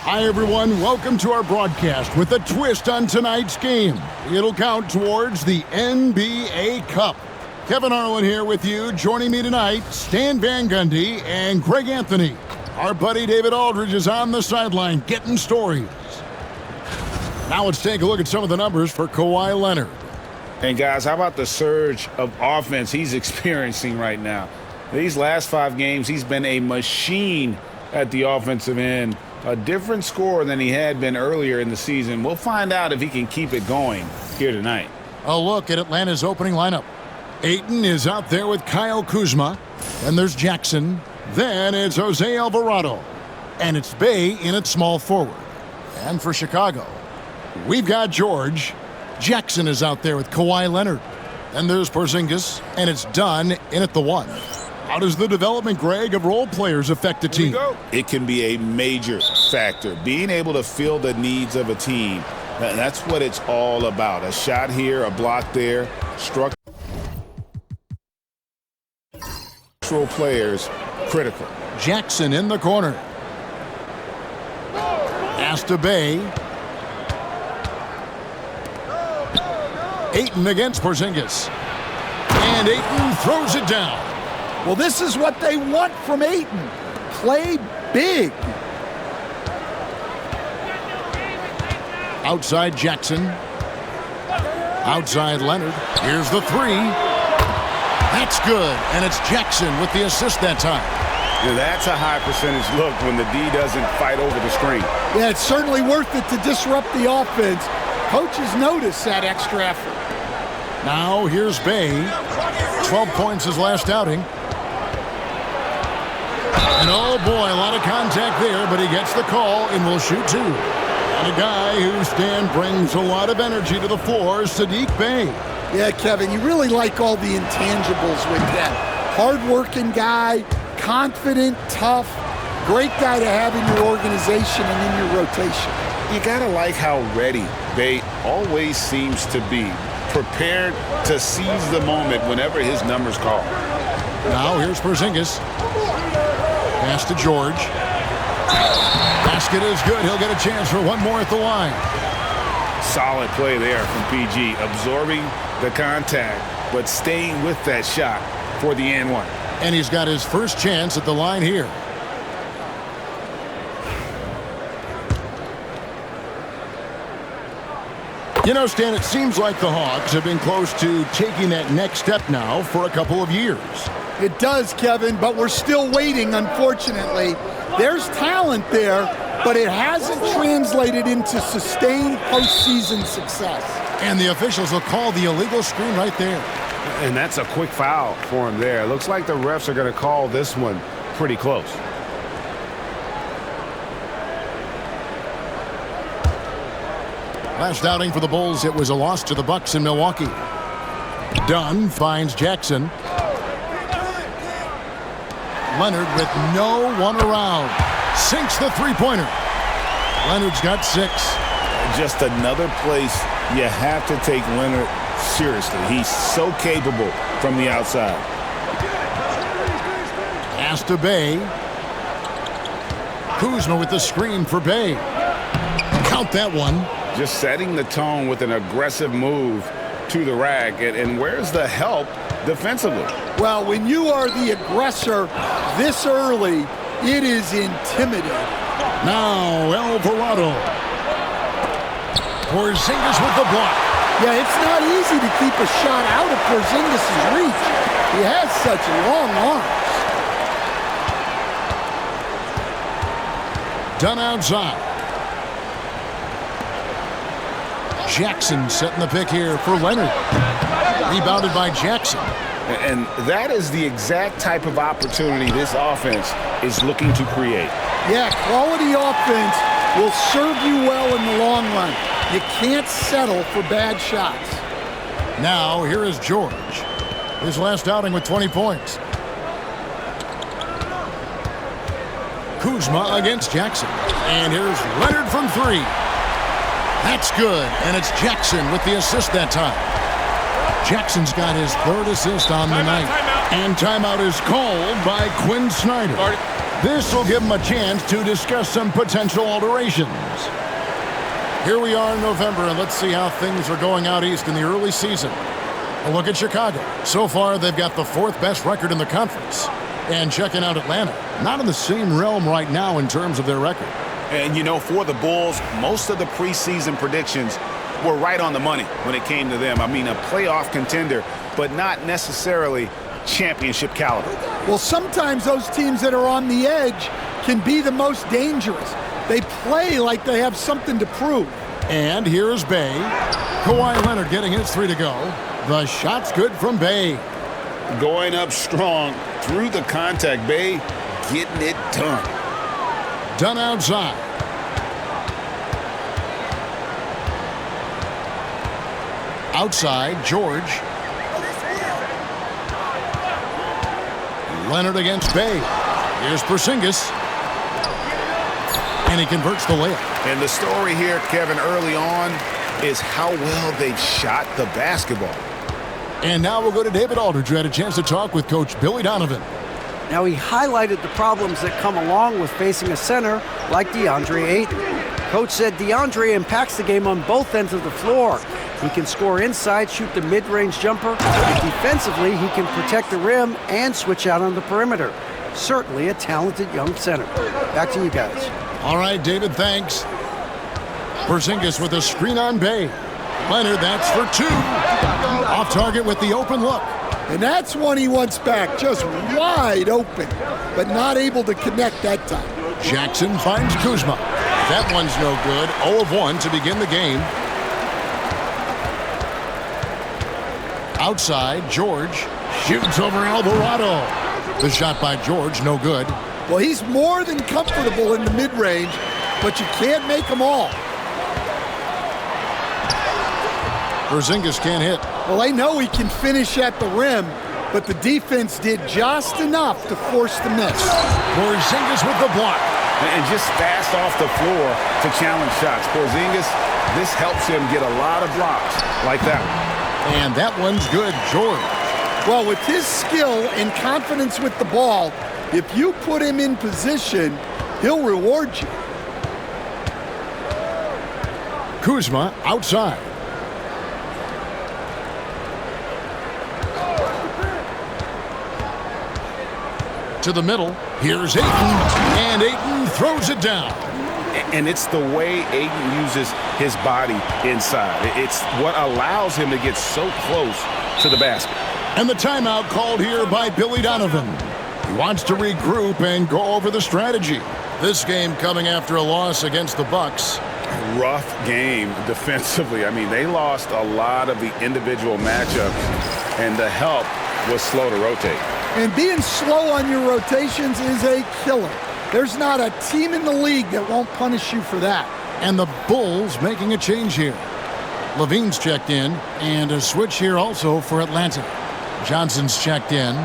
Hi, everyone. Welcome to our broadcast with a twist on tonight's game. It'll count towards the NBA Cup. Kevin Harlan here with you. Joining me tonight, Stan Van Gundy and Greg Anthony. Our buddy David Aldridge is on the sideline getting stories. Now let's take a look at some of the numbers for Kawhi Leonard. And guys, how about the surge of offense he's experiencing right now? These last 5 games, he's been a machine at the offensive end. A different score than he had been earlier in the season. We'll find out if he can keep it going here tonight. A look at Atlanta's opening lineup. Ayton is out there with Kyle Kuzma. Then there's Jackson. Then it's Jose Alvarado. And it's Bay in at small forward. And for Chicago, we've got George. Jackson is out there with Kawhi Leonard. Then there's Porzingis. And it's Dunn in at the 1. How does the development, Greg, of role players affect a team? It can be a major factor. Being able to fill the needs of a team, that's what it's all about. A shot here, a block there, structural players, critical. Jackson in the corner. Pass to Bay. Ayton against Porzingis. And Ayton throws it down. Well, this is what they want from Ayton. Play big. Outside Jackson. Outside Leonard. Here's the 3. That's good. And it's Jackson with the assist that time. Yeah, that's a high percentage look when the D doesn't fight over the screen. Yeah, it's certainly worth it to disrupt the offense. Coaches notice that extra effort. Now here's Bay. 12 points his last outing. And oh boy, a lot of contact there, but he gets the call and will shoot 2. And a guy who, Stan, brings a lot of energy to the floor, Saddiq Bey. Yeah, Kevin, you really like all the intangibles with that. Hard-working guy, confident, tough, great guy to have in your organization and in your rotation. You gotta like how ready Bey always seems to be, prepared to seize the moment whenever his number's called. Now here's Porzingis. Pass to George. Basket is good. He'll get a chance for one more at the line. Solid play there from PG, absorbing the contact, but staying with that shot for the and 1. And he's got his first chance at the line here. You know, Stan, it seems like the Hawks have been close to taking that next step now for a couple of years. It does, Kevin, but we're still waiting, unfortunately. There's talent there, but it hasn't translated into sustained postseason success. And the officials will call the illegal screen right there. And that's a quick foul for him there. Looks like the refs are going to call this one pretty close. Last outing for the Bulls, it was a loss to the Bucks in Milwaukee. Dunn finds Jackson. Leonard with no one around. Sinks the three-pointer. Leonard's got 6. Just another place you have to take Leonard seriously. He's so capable from the outside. Pass to Bay. Kuzma with the screen for Bay. Count that one. Just setting the tone with an aggressive move to the rack. And where's the help defensively? Well, when you are the aggressor this early, it is intimidating. Now Alvarado. Porzingis with the block. Yeah, it's not easy to keep a shot out of Porzingis' reach. He has such long arms. Done outside. Jackson setting the pick here for Leonard. Rebounded by Jackson. And that is the exact type of opportunity this offense is looking to create. Yeah, quality offense will serve you well in the long run. You can't settle for bad shots. Now, here is George. His last outing with 20 points. Kuzma against Jackson. And here's Leonard from 3. That's good, and it's Jackson with the assist that time. Jackson's got his 3rd assist on the night. And timeout is called by Quinn Snyder. This will give them a chance to discuss some potential alterations. Here we are in November, and let's see how things are going out east in the early season. A look at Chicago. So far, they've got the 4th best record in the conference. And checking out Atlanta, not in the same realm right now in terms of their record. And, you know, for the Bulls, most of the preseason predictions were right on the money when it came to them. I mean, a playoff contender, but not necessarily championship caliber. Well, sometimes those teams that are on the edge can be the most dangerous. They play like they have something to prove. And here's Bay. Kawhi Leonard getting his 3 to go. The shot's good from Bay. Going up strong through the contact. Bay getting it done. Done outside. Outside, George. Leonard against Bay. Here's Porzingis. And he converts the layup. And the story here, Kevin, early on is how well they've shot the basketball. And now we'll go to David Aldridge, who had a chance to talk with Coach Billy Donovan. Now, he highlighted the problems that come along with facing a center like DeAndre Ayton. Coach said DeAndre impacts the game on both ends of the floor. He can score inside, shoot the mid-range jumper, and defensively, he can protect the rim and switch out on the perimeter. Certainly a talented young center. Back to you guys. All right, David, thanks. Porzingis with a screen on Bay. Leonard, that's for 2. Off target with the open look. And that's one he wants back, just wide open, but not able to connect that time. Jackson finds Kuzma. That one's no good. 0 of 1 to begin the game. Outside, George shoots over Alvarado. The shot by George, no good. Well, he's more than comfortable in the mid-range, but you can't make them all. Porzingis can't hit. Well, they know he can finish at the rim, but the defense did just enough to force the miss. Porzingis with the block. And just fast off the floor to challenge shots. Porzingis, this helps him get a lot of blocks like that one. And that one's good, George. Well, with his skill and confidence with the ball, if you put him in position, he'll reward you. Kuzma outside. To the middle. Here's Ayton. And Ayton throws it down. And it's the way Ayton uses his body inside. It's what allows him to get so close to the basket. And the timeout called here by Billy Donovan. He wants to regroup and go over the strategy. This game coming after a loss against the Bucks. Rough game defensively. I mean, they lost a lot of the individual matchups, and the help was slow to rotate. And being slow on your rotations is a killer. There's not a team in the league that won't punish you for that. And the Bulls making a change here. Levine's checked in, and a switch here also for Atlanta. Johnson's checked in.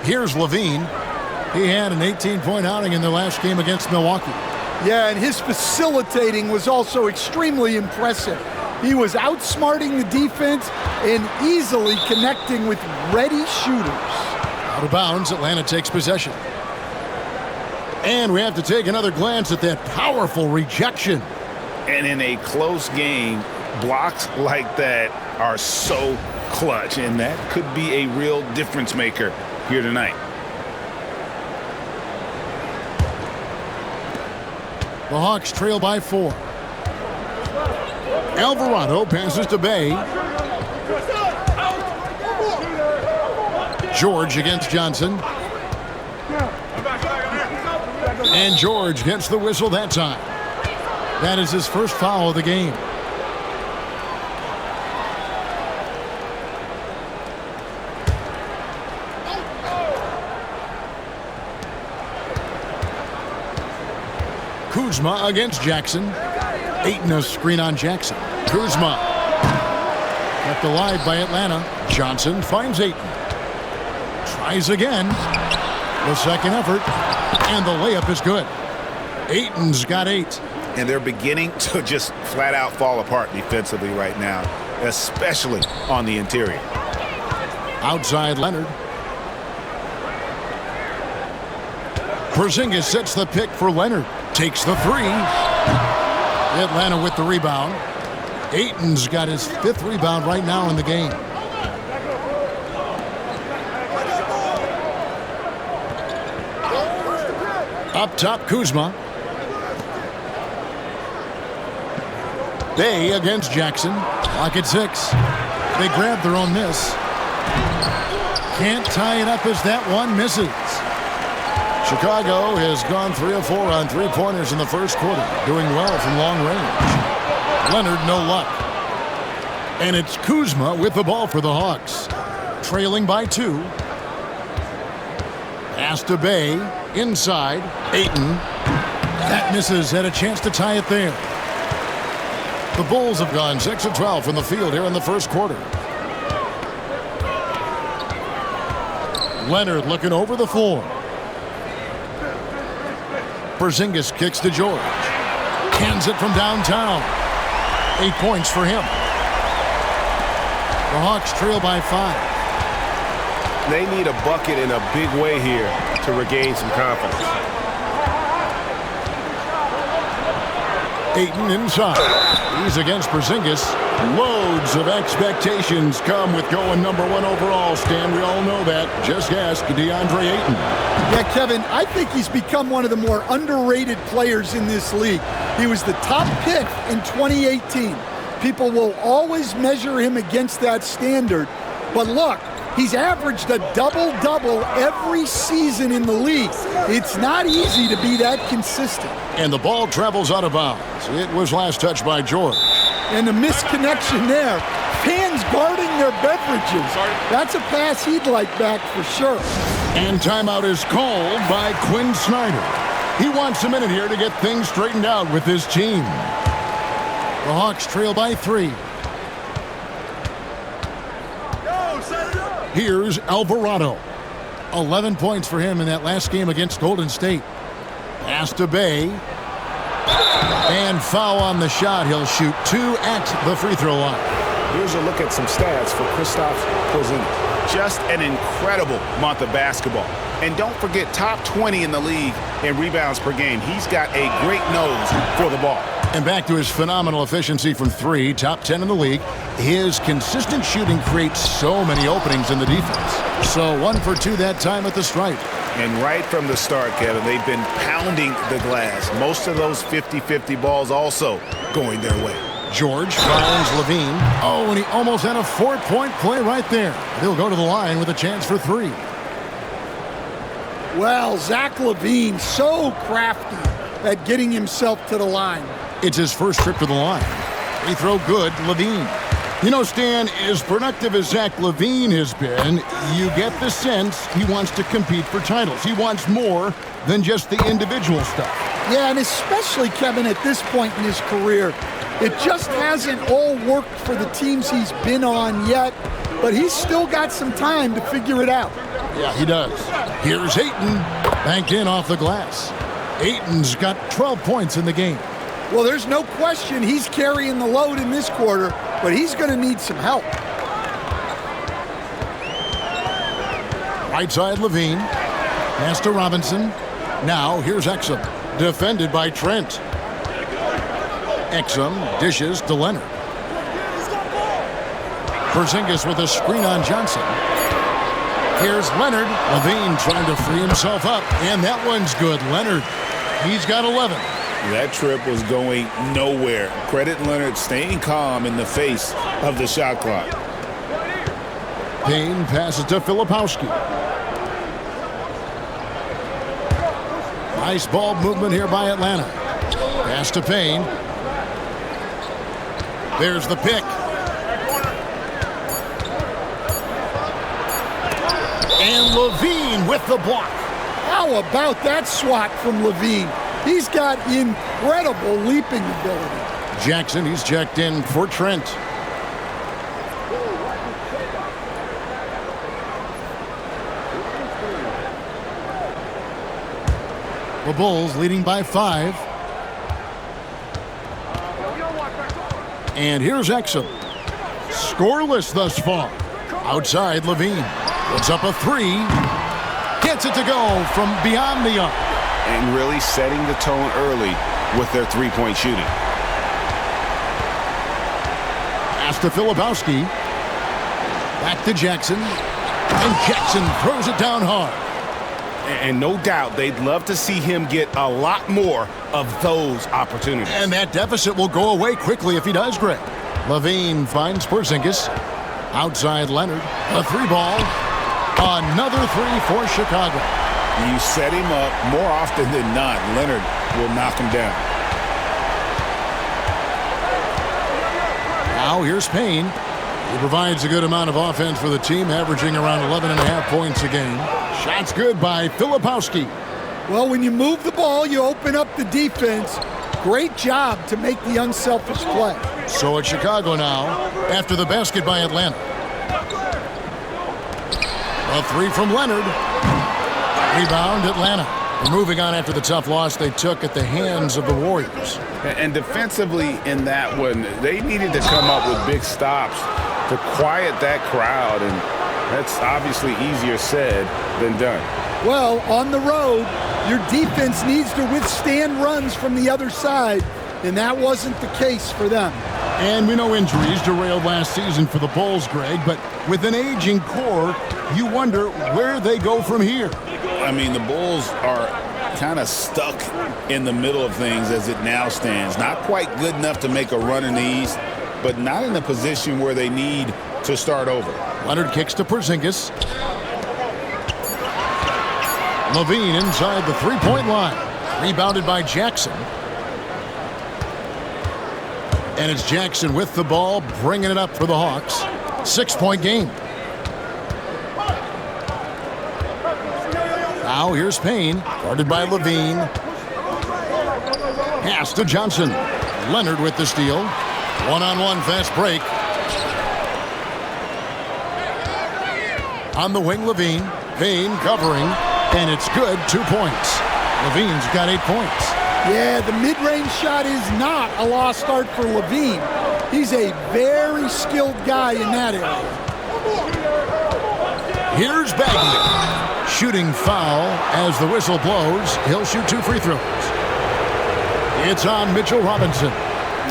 Here's Levine. He had an 18-point outing in their last game against Milwaukee. Yeah, and his facilitating was also extremely impressive. He was outsmarting the defense and easily connecting with ready shooters. Out of bounds, Atlanta takes possession. And we have to take another glance at that powerful rejection. And in a close game, blocks like that are so clutch, and that could be a real difference maker here tonight. The Hawks trail by 4. Alvarado passes to Bay. George against Johnson. And George gets the whistle that time. That is his first foul of the game. Kuzma against Jackson. Ayton a screen on Jackson. Kuzma. Kept alive by Atlanta. Johnson finds Ayton. Tries again. The second effort. And the layup is good. Ayton's got 8. and they're beginning to just flat out fall apart defensively right now, especially on the interior. Outside Leonard. Porzingis sets the pick for Leonard. Takes the three. Atlanta with the rebound. Ayton's got his 5th rebound right now in the game. Up top, Kuzma. Bay against Jackson. Clock at 6. They grab their own miss. Can't tie it up as that one misses. Chicago has gone 3 of 4 on three-pointers in the first quarter, doing well from long range. Leonard, no luck. And it's Kuzma with the ball for the Hawks. Trailing by 2. Pass to Bay. Inside. Ayton. That misses. Had a chance to tie it there. The Bulls have gone 6 of 12 from the field here in the first quarter. Leonard looking over the floor. Porzingis kicks to George. Hands it from downtown. 8 points for him. The Hawks trail by 5. They need a bucket in a big way here to regain some confidence. Ayton inside. He's against Porzingis. Loads of expectations come with going #1 overall, Stan. We all know that. Just ask DeAndre Ayton. Yeah, Kevin, I think he's become one of the more underrated players in this league. He was the top pick in 2018. People will always measure him against that standard. But look, he's averaged a double-double every season in the league. It's not easy to be that consistent. And the ball travels out of bounds. It was last touched by George. And the misconnection there. Fans guarding their beverages. That's a pass he'd like back for sure. And timeout is called by Quinn Snyder. He wants a minute here to get things straightened out with his team. The Hawks trail by 3. Here's Alvarado. 11 points for him in that last game against Golden State. Pass to Bay. And foul on the shot. He'll shoot 2 at the free throw line. Here's a look at some stats for Kristaps Porzingis. Just an incredible month of basketball. And don't forget, top 20 in the league in rebounds per game. He's got a great nose for the ball. And back to his phenomenal efficiency from 3, top 10 in the league. His consistent shooting creates so many openings in the defense. So 1 for 2 that time at the stripe. And right from the start, Kevin, they've been pounding the glass. Most of those 50-50 balls also going their way. George finds Levine. Oh, and he almost had a 4-point play right there. He'll go to the line with a chance for 3. Well, Zach LaVine, so crafty at getting himself to the line. It's his first trip to the line. Free throw good, Levine. You know, Stan, as productive as Zach LaVine has been, you get the sense he wants to compete for titles. He wants more than just the individual stuff. Yeah, and especially, Kevin, at this point in his career, it just hasn't all worked for the teams he's been on yet, but he's still got some time to figure it out. Yeah, he does. Here's Ayton, banked in off the glass. Ayton's got 12 points in the game. Well, there's no question he's carrying the load in this quarter, but he's going to need some help. Right side, Levine. Pass to Robinson. Now, here's Exum. Defended by Trent. Exum dishes to Leonard. Porzingis with a screen on Johnson. Here's Leonard. Levine trying to free himself up, and that one's good. Leonard, he's got 11. That trip was going nowhere. Credit Leonard staying calm in the face of the shot clock. Payne passes to Filipowski. Nice ball movement here by Atlanta. Pass to Payne. There's the pick. And Levine with the block. How about that swat from Levine? He's got incredible leaping ability. Jackson, he's checked in for Trent. The Bulls leading by 5. And here's Exum. Scoreless thus far. Outside, Levine. Puts up a three. Gets it to go from beyond the arc. And really setting the tone early with their three-point shooting. Pass to Filipowski. Back to Jackson. And Jackson throws it down hard. And no doubt they'd love to see him get a lot more of those opportunities. And that deficit will go away quickly if he does, Greg. Levine finds Porzingis. Outside Leonard. A three ball. Another three for Chicago. You set him up more often than not. Leonard will knock him down. Now here's Payne. He provides a good amount of offense for the team, averaging around 11.5 points a game. Shots good by Filipowski. Well, when you move the ball, you open up the defense. Great job to make the unselfish play. So it's Chicago now after the basket by Atlanta. A three from Leonard. Rebound Atlanta. They're moving on after the tough loss they took at the hands of the Warriors. And defensively in that one, they needed to come up with big stops to quiet that crowd, and that's obviously easier said than done. Well, on the road, your defense needs to withstand runs from the other side, and that wasn't the case for them. And we know injuries derailed last season for the Bulls, Greg, but with an aging core, you wonder where they go from here. I mean, the Bulls are kind of stuck in the middle of things as it now stands. Not quite good enough to make a run in the East, but not in a position where they need to start over. Leonard kicks to Porzingis. Levine inside the three-point line. Rebounded by Jackson. And it's Jackson with the ball, bringing it up for the Hawks. 6-point game. Now here's Payne, guarded by Levine. Pass to Johnson. Leonard with the steal. One-on-one fast break. On the wing, Levine. Payne covering, and it's good. 2 points. Levine's got 8 points. Yeah, the mid-range shot is not a lost art for Levine. He's a very skilled guy in that area. Here's Bagley. Shooting foul as the whistle blows. He'll shoot 2 free throws. It's on Mitchell Robinson.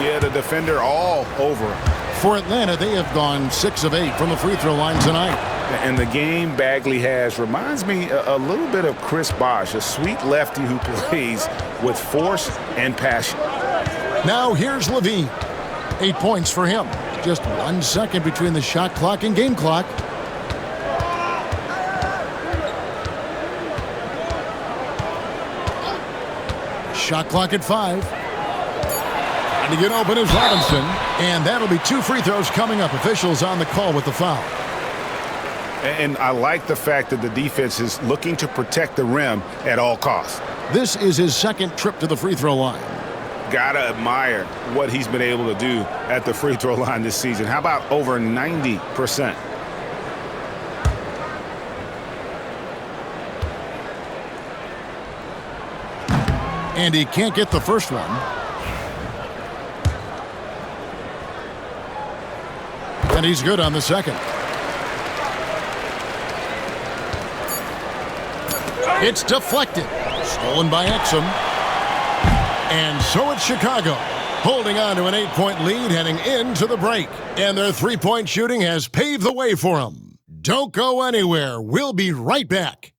Yeah, the defender all over him. For Atlanta, they have gone 6 of 8 from the free throw line tonight. And the game Bagley has reminds me a little bit of Chris Bosh, a sweet lefty who plays with force and passion. Now here's Levine. 8 points for him. Just 1 second between the shot clock and game clock. Shot clock at 5. Trying to get open is Robinson. And that'll be 2 free throws coming up. Officials on the call with the foul. And I like the fact that the defense is looking to protect the rim at all costs. This is his second trip to the free throw line. Gotta admire what he's been able to do at the free throw line this season. How about over 90%? And he can't get the first one. And he's good on the second. It's deflected. Stolen by Exum. And so it's Chicago, holding on to an 8-point lead heading into the break. And their three-point shooting has paved the way for them. Don't go anywhere. We'll be right back.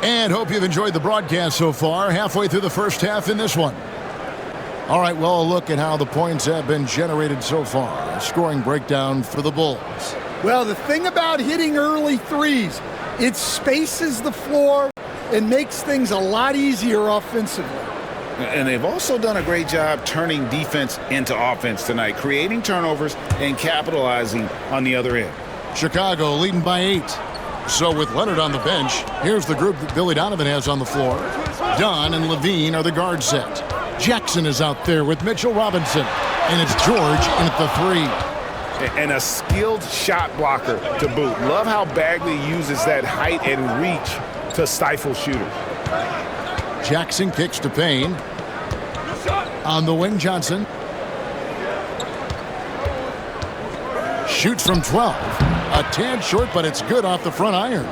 And hope you've enjoyed the broadcast so far. Halfway through the first half in this one. All right, well, a look at how the points have been generated so far. A scoring breakdown for the Bulls. Well, the thing about hitting early threes, it spaces the floor and makes things a lot easier offensively. And they've also done a great job turning defense into offense tonight, creating turnovers and capitalizing on the other end. Chicago leading by 8. So with Leonard on the bench, here's the group that Billy Donovan has on the floor. Dunn and Levine are the guard set. Jackson is out there with Mitchell Robinson. And it's George in at the 3. And a skilled shot blocker to boot. Love how Bagley uses that height and reach to stifle shooters. Jackson kicks to Payne. On the wing, Johnson. Shoots from 12. A tad short, but it's good off the front iron.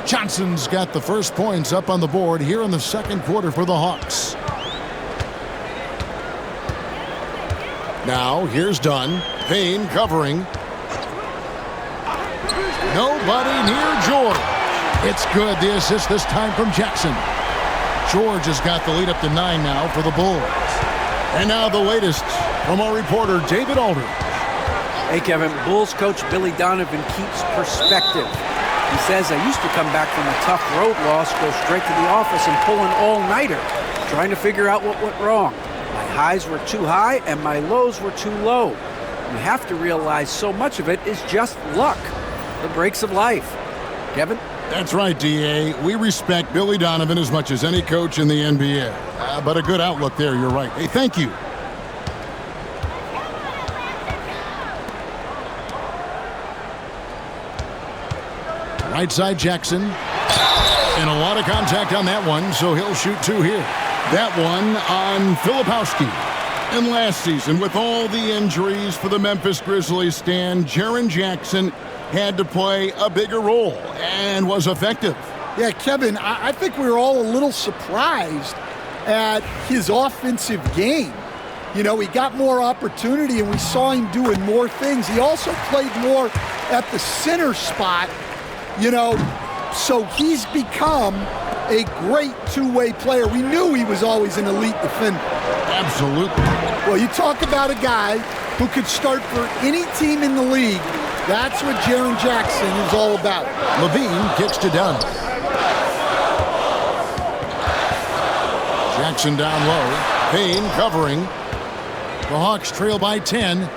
Johnson's got the first points up on the board here in the second quarter for the Hawks. Now, here's Dunn. Payne covering. Nobody near George. It's good. The assist this time from Jackson. George has got the lead up to 9 now for the Bulls. And now the latest from our reporter, David Aldridge. Hey, Kevin, Bulls coach Billy Donovan keeps perspective. He says, I used to come back from a tough road loss, go straight to the office and pull an all-nighter, trying to figure out what went wrong. My highs were too high and my lows were too low. You have to realize so much of it is just luck, the breaks of life. Kevin? That's right, D.A. We respect Billy Donovan as much as any coach in the NBA. But a good outlook there, you're right. Hey, thank you. Right side, Jackson. And a lot of contact on that one, so he'll shoot 2 here. That one on Filipowski. And last season, with all the injuries for the Memphis Grizzlies, Stan, Jaren Jackson had to play a bigger role and was effective. Yeah, Kevin, I think we were all a little surprised at his offensive game. You know, he got more opportunity and we saw him doing more things. He also played more at the center spot, you know, so he's become a great two-way player. We knew he was always an elite defender. Absolutely. Well, you talk about a guy who could start for any team in the league. That's what Jaren Jackson is all about. Levine kicks to Dunn. Jackson down low. Payne covering. The Hawks trail by 10.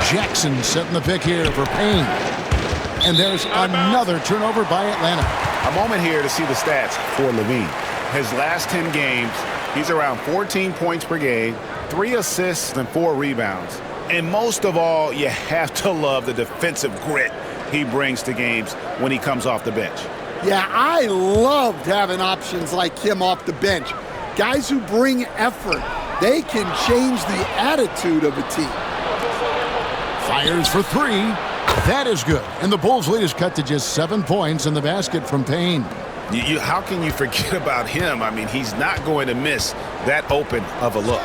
Jackson setting the pick here for Payne. And there's another turnover by Atlanta. A moment here to see the stats for Levine. His last 10 games, he's around 14 points per game, 3 assists and 4 rebounds. And most of all, you have to love the defensive grit he brings to games when he comes off the bench. Yeah, I loved having options like him off the bench. Guys who bring effort. They can change the attitude of a team. Fires for 3. That is good. And the Bulls' lead is cut to just 7 points in the basket from Payne. How can you forget about him? I mean, he's not going to miss that open of a look.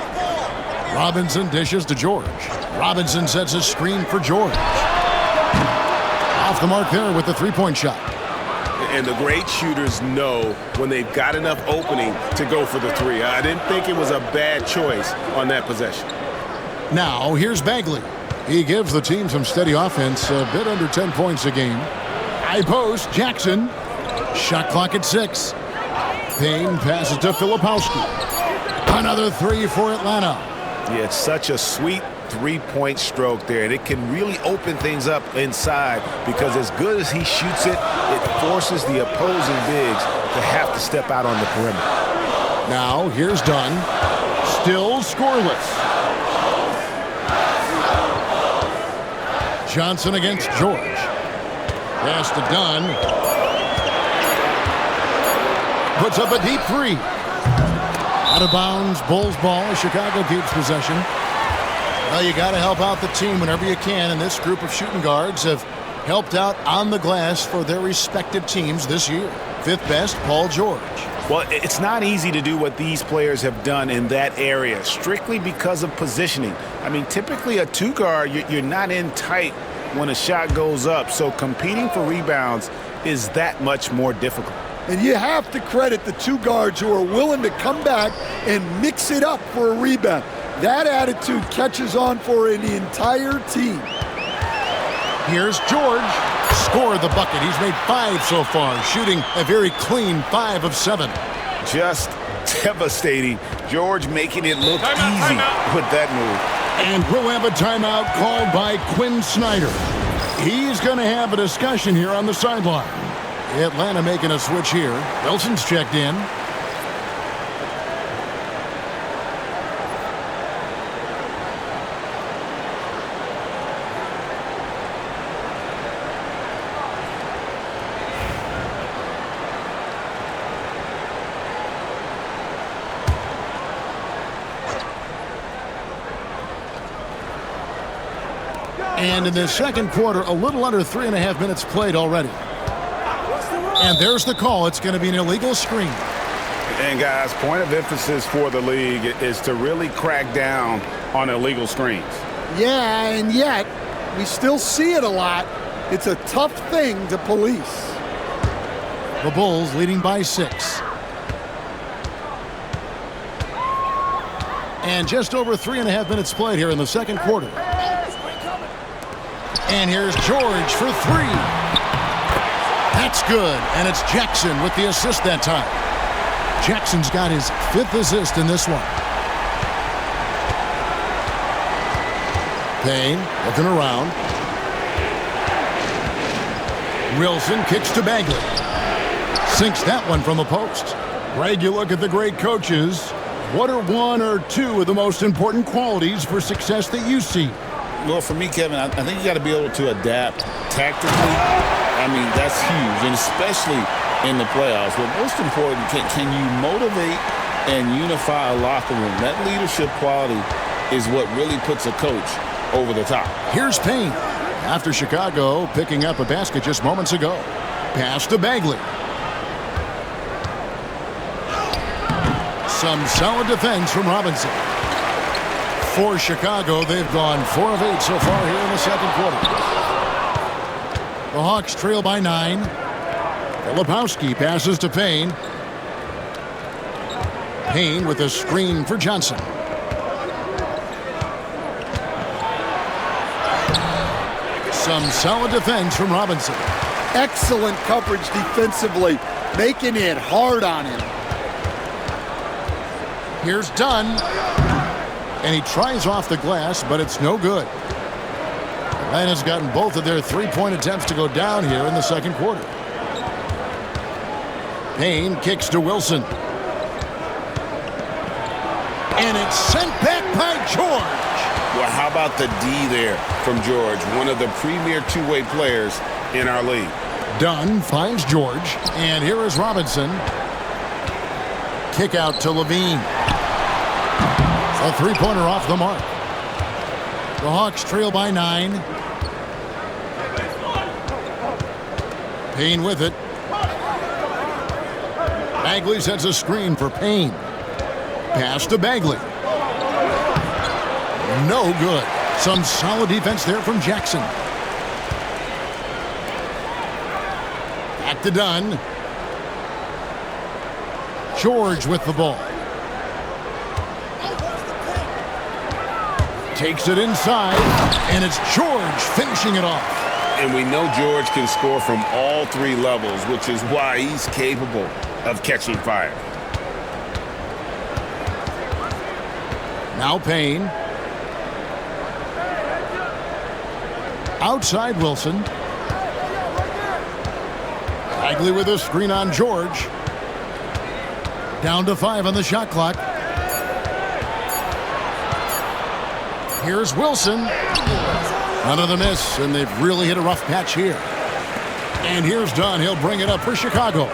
Robinson dishes to George. Robinson sets a screen for George. Off the mark there with the three-point shot. And the great shooters know when they've got enough opening to go for the 3. I didn't think it was a bad choice on that possession. Now, here's Bagley. He gives the team some steady offense, a bit under 10 points a game. High post, Jackson. Shot clock at 6. Payne passes to Filipowski. Another 3 for Atlanta. Yeah, it's such a sweet three-point stroke there, and it can really open things up inside because as good as he shoots it, it forces the opposing bigs to have to step out on the perimeter. Now, here's Dunn. Still scoreless. Johnson against George. Pass to Dunn. Puts up a deep 3. Out of bounds, Bulls ball. Chicago keeps possession. Well, you got to help out the team whenever you can, and this group of shooting guards have helped out on the glass for their respective teams this year. 5th best, Paul George. Well, it's not easy to do what these players have done in that area, strictly because of positioning. I mean, typically a 2-guard, you're not in tight when a shot goes up, so competing for rebounds is that much more difficult. And you have to credit the 2 guards who are willing to come back and mix it up for a rebound. That attitude catches on for an entire team. Here's George. Scored the bucket. He's made 5 so far, shooting a very clean 5 of 7. Just devastating. George making it look easy with that move. And we'll have a timeout called by Quinn Snyder. He's going to have a discussion here on the sideline. Atlanta making a switch here. Wilson's checked in. And in the second quarter, a little under 3.5 minutes played already. And there's the call. It's going to be an illegal screen. And, guys, point of emphasis for the league is to really crack down on illegal screens. Yeah, and yet we still see it a lot. It's a tough thing to police. The Bulls leading by 6. And just over 3.5 minutes played here in the second quarter. And here's George for 3. That's good, and it's Jackson with the assist that time. Jackson's got his 5th assist in this one. Payne looking around. Wilson kicks to Bagley. Sinks that one from the post. Greg, you look at the great coaches. What are 1 or 2 of the most important qualities for success that you see? Well, for me, Kevin, I think you got to be able to adapt tactically. I mean, that's huge, and especially in the playoffs. But most important, can you motivate and unify a locker room? That leadership quality is what really puts a coach over the top. Here's Payne. After Chicago picking up a basket just moments ago. Pass to Bagley. Some solid defense from Robinson. For Chicago, they've gone 4 of 8 so far here in the second quarter. The Hawks trail by 9. Filipowski passes to Payne. Payne with a screen for Johnson. Some solid defense from Robinson. Excellent coverage defensively, making it hard on him. Here's Dunn. And he tries off the glass, but it's no good. Atlanta's gotten both of their 3-point attempts to go down here in the second quarter. Payne kicks to Wilson. And it's sent back by George. Well, how about the D there from George, one of the premier two-way players in our league. Dunn finds George, and here is Robinson. Kick out to Levine. A 3-pointer off the mark. The Hawks trail by 9. Payne with it. Bagley sets a screen for Payne. Pass to Bagley. No good. Some solid defense there from Jackson. Back to Dunn. George with the ball. Takes it inside, and it's George finishing it off. And we know George can score from all 3 levels, which is why he's capable of catching fire. Now Payne. Outside Wilson. Bagley with a screen on George. Down to 5 on the shot clock. Here's Wilson. Another miss, and they've really hit a rough patch here. And here's Dunn. He'll bring it up for Chicago.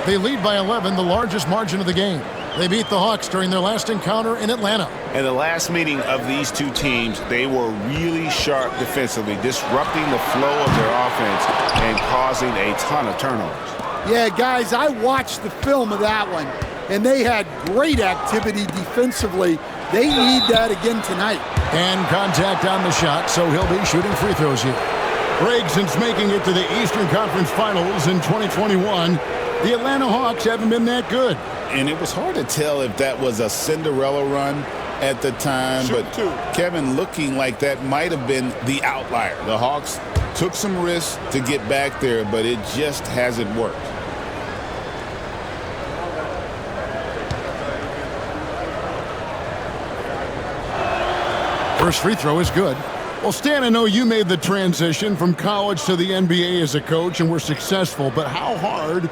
They lead by 11, the largest margin of the game. They beat the Hawks during their last encounter in Atlanta. In the last meeting of these two teams, they were really sharp defensively, disrupting the flow of their offense and causing a ton of turnovers. Yeah, guys, I watched the film of that one, and they had great activity defensively. They need that again tonight. And contact on the shot, so he'll be shooting free throws here. Greg, since making it to the Eastern Conference Finals in 2021, the Atlanta Hawks haven't been that good. And it was hard to tell if that was a Cinderella run at the time, but Kevin, looking like that might have been the outlier. The Hawks took some risks to get back there, but it just hasn't worked. First free throw is good. Well, Stan, I know you made the transition from college to the NBA as a coach and were successful, but how hard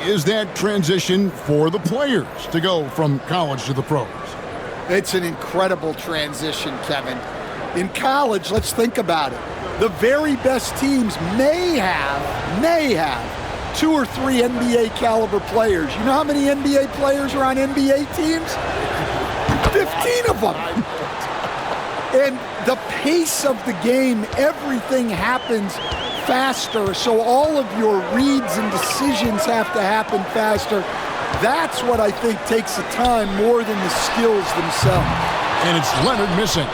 is that transition for the players to go from college to the pros? It's an incredible transition, Kevin. In college, let's think about it. The very best teams may have 2 or 3 NBA caliber players. You know how many NBA players are on NBA teams? 15 of them. And the pace of the game, everything happens faster, so all of your reads and decisions have to happen faster. That's what I think takes the time more than the skills themselves. And it's Leonard missing.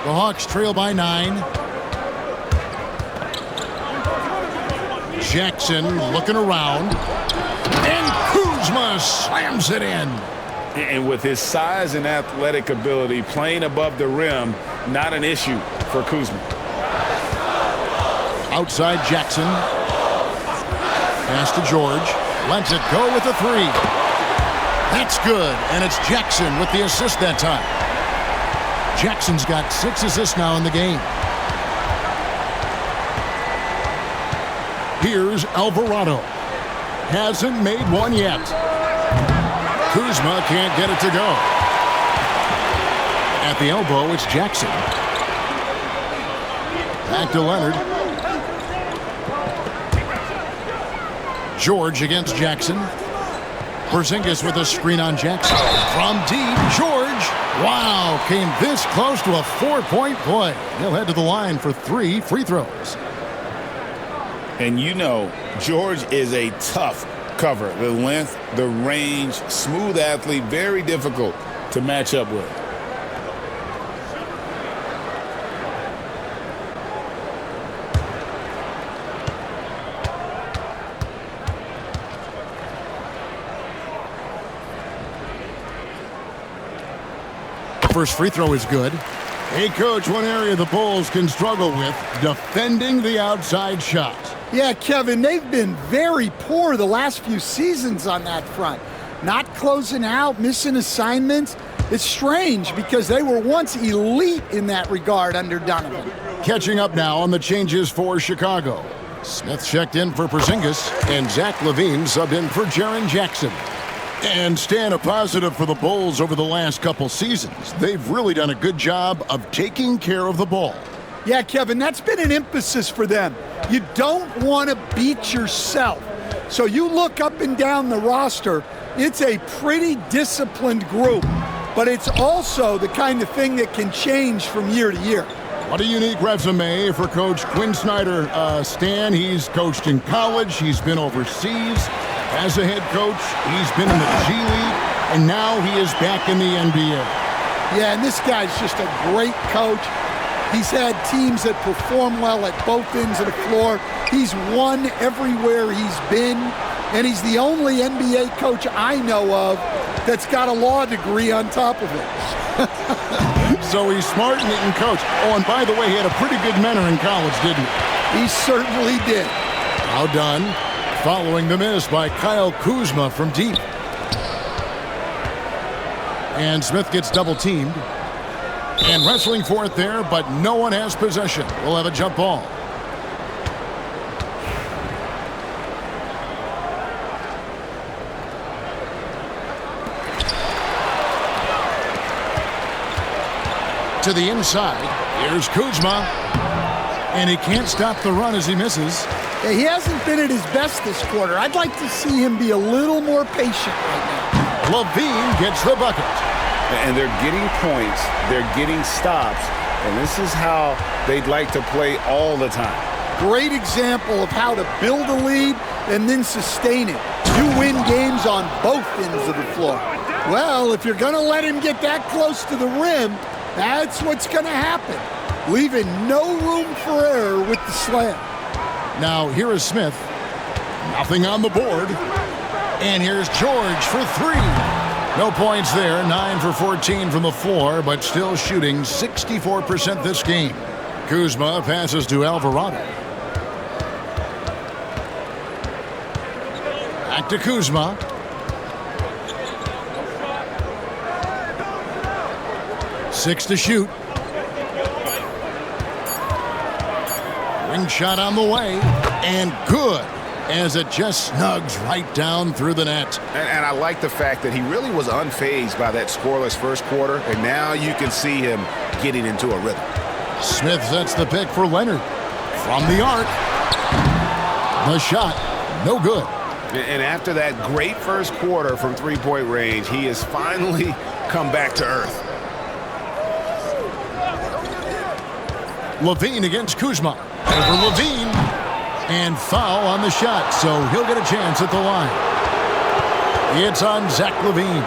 The Hawks trail by 9. Jackson looking around. And Kuzma slams it in. And with his size and athletic ability, playing above the rim, not an issue for Kuzma. Outside Jackson. Pass to George. Lets it go with a 3. That's good, and it's Jackson with the assist that time. Jackson's got 6 assists now in the game. Here's Alvarado. Hasn't made one yet. Kuzma can't get it to go. At the elbow, it's Jackson. Back to Leonard. George against Jackson. Porzingis with a screen on Jackson. From deep, George. Wow, came this close to a 4-point play. He'll head to the line for 3 free throws. And you know, George is a tough cover. The length, the range, smooth athlete, very difficult to match up with. First free throw is good. Hey, Coach, one area the Bulls can struggle with, defending the outside shot. Yeah, Kevin, they've been very poor the last few seasons on that front. Not closing out, missing assignments. It's strange because they were once elite in that regard under Donovan. Catching up now on the changes for Chicago. Smith checked in for Porzingis, and Zach LaVine subbed in for Jaren Jackson. And Stan, a positive for the Bulls over the last couple seasons. They've really done a good job of taking care of the ball. Yeah, Kevin, that's been an emphasis for them. You don't want to beat yourself. So you look up and down the roster, it's a pretty disciplined group, but it's also the kind of thing that can change from year to year. What a unique resume for Coach Quinn Snyder. Stan, he's coached in college, he's been overseas as a head coach, he's been in the G League, and now he is back in the NBA. Yeah, and this guy's just a great coach. He's had teams that perform well at both ends of the floor. He's won everywhere he's been, and he's the only NBA coach I know of that's got a law degree on top of it. So he's smart and he can coach. Oh, and by the way, he had a pretty good mentor in college, didn't he? He certainly did. Now done. Following the miss by Kyle Kuzma from deep. And Smith gets double-teamed. And wrestling for it there, but no one has possession. We'll have a jump ball. To the inside. Here's Kuzma. And he can't stop the run as he misses. Yeah, he hasn't been at his best this quarter. I'd like to see him be a little more patient right now. LaVine gets the bucket. And they're getting points, they're getting stops, and this is how they'd like to play all the time. Great example of how to build a lead and then sustain it. You win games on both ends of the floor. Well, if you're going to let him get that close to the rim, that's what's going to happen. Leaving no room for error with the slam. Now, here is Smith. Nothing on the board. And here's George for 3. No points there. 9 for 14 from the floor, but still shooting 64% this game. Kuzma passes to Alvarado. Back to 6 to shoot. Ring shot on the way, and good, as it just snugs right down through the net. And I like the fact that he really was unfazed by that scoreless first quarter, and now you can see him getting into a rhythm. Smith sets the pick for Leonard. From the arc. The shot, no good. And after that great first quarter from three-point range, he has finally come back to earth. Levine against Kuzma. Over Levine. And foul on the shot, so he'll get a chance at the line. It's on Zach Levine.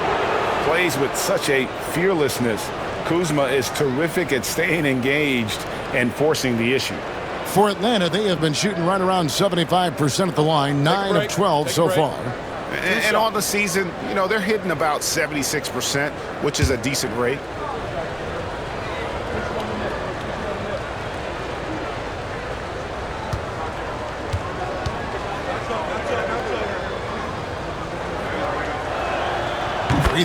Plays with such a fearlessness. Kuzma is terrific at staying engaged and forcing the issue. For Atlanta, they have been shooting right around 75% at the line, 9 of 12 so far. And on the season, you know, they're hitting about 76%, which is a decent rate.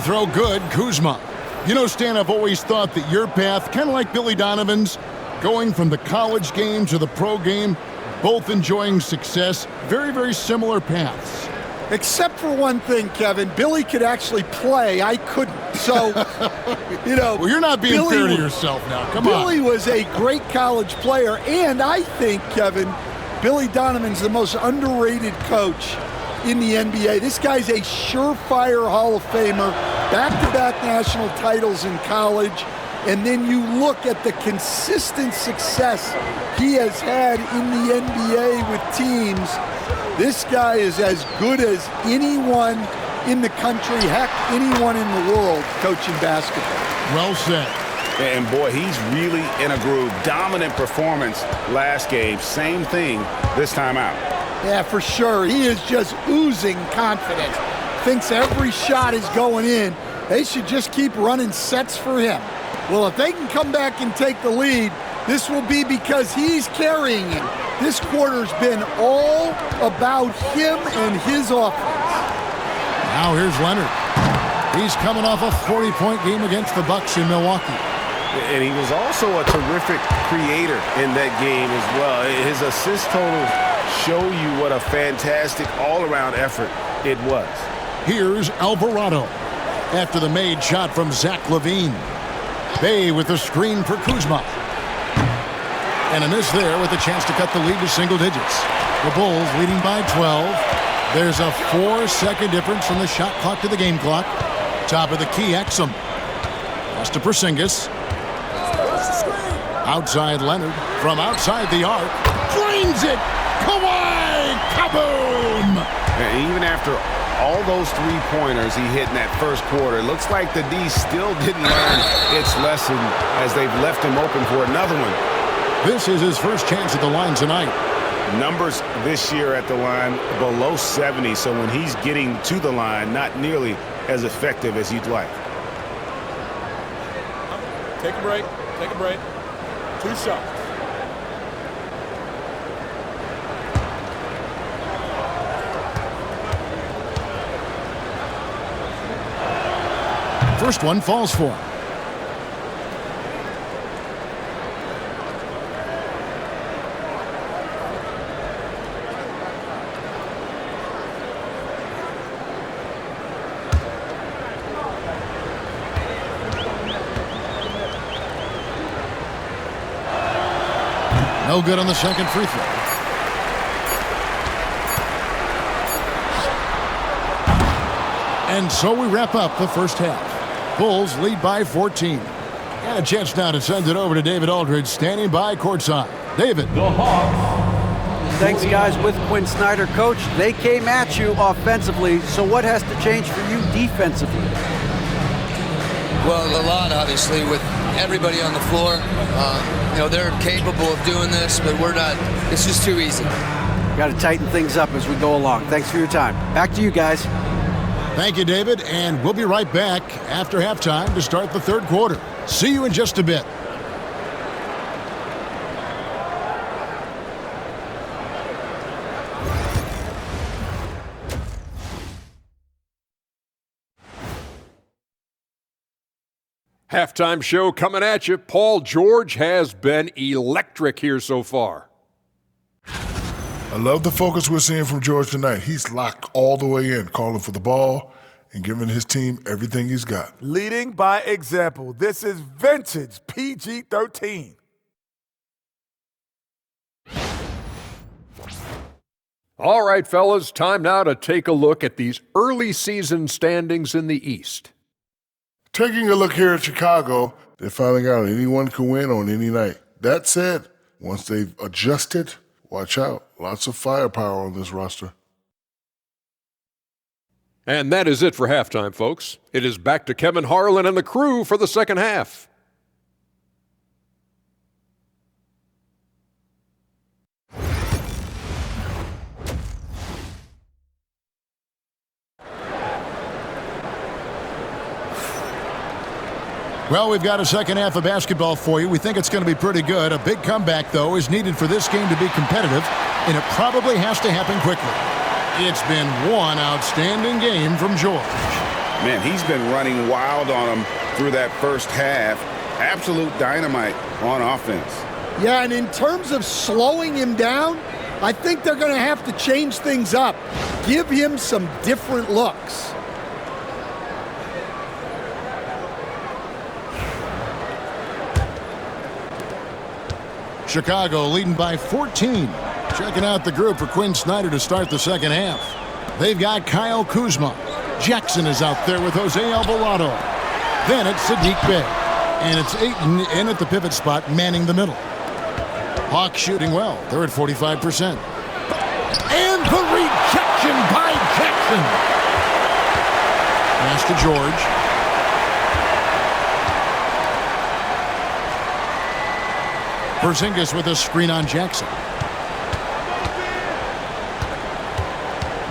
Free throw good, Kuzma. You know, Stan, I've always thought that your path, kind of like Billy Donovan's, going from the college game to the pro game, both enjoying success, very, very similar paths. Except for one thing, Kevin. Billy could actually play. I couldn't. So, you know. Well, you're not being Billy fair to yourself now. Come on. Billy was a great college player. And I think, Kevin, Billy Donovan's the most underrated coach in the NBA. This guy's a surefire Hall of Famer, back-to-back national titles in college, and then you look at the consistent success he has had in the NBA with teams. This guy is as good as anyone in the country, heck, anyone in the world coaching basketball. Well said. And boy, he's really in a groove. Dominant performance last game. Same thing this time out. Yeah, for sure. He is just oozing confidence. Thinks every shot is going in. They should just keep running sets for him. Well, if they can come back and take the lead, this will be because he's carrying him. This quarter's been all about him and his offense. Now here's Leonard. He's coming off a 40-point game against the Bucks in Milwaukee. And he was also a terrific creator in that game as well. His assist totals show you what a fantastic all-around effort it was. Here's Alvarado after the made shot from Zach Levine. Bay with the screen for Kuzma. And a miss there with a chance to cut the lead to single digits. The Bulls leading by 12. There's a 4-second difference from the shot clock to the game clock. Top of the key, Exum. Pass to Porzingis. Outside Leonard. From outside the arc. Drains it. Kawhi! Kaboom! And even after all those three-pointers he hit in that first quarter, it looks like the D still didn't learn its lesson as they've left him open for another one. This is his first chance at the line tonight. Numbers this year at the line below 70, so when he's getting to the line, not nearly as effective as you'd like. Take a break. Take a break. 2 shots. First one falls for him. No good on the second free throw. And so we wrap up the first half. Bulls lead by 14. And a chance now to send it over to David Aldridge, standing by courtside. David. Thanks, guys. With Quinn Snyder, coach, they came at you offensively. So what has to change for you defensively? Well, a lot, obviously, with everybody on the floor. You know, they're capable of doing this, but we're not. It's just too easy. Got to tighten things up as we go along. Thanks for your time. Back to you guys. Thank you, David, and we'll be right back after halftime to start the third quarter. See you in just a bit. Halftime show coming at you. Paul George has been electric here so far. I love the focus we're seeing from George tonight. He's locked all the way in, calling for the ball and giving his team everything he's got. Leading by example. This is vintage PG-13. All right, fellas, time now to take a look at these early season standings in the East. Taking a look here at Chicago, they're finding out anyone can win on any night. That said, once they've adjusted, watch out. Lots of firepower on this roster. And that is it for halftime, folks. It is back to Kevin Harlan and the crew for the second half. Well, we've got a second half of basketball for you. We think it's going to be pretty good. A big comeback, though, is needed for this game to be competitive, and it probably has to happen quickly. It's been one outstanding game from George. Man, he's been running wild on him through that first half. Absolute dynamite on offense. Yeah, and in terms of slowing him down, I think they're going to have to change things up. Give him some different looks. Chicago leading by 14. Checking out the group for Quinn Snyder to start the second half. They've got Kyle Kuzma. Jackson is out there with Jose Alvarado. Then it's Saddiq Bey. And it's Ayton in at the pivot spot, manning the middle. Hawks shooting well. They're at 45%. And the rejection by Jackson. Pass to George. Porzingis with a screen on Jackson.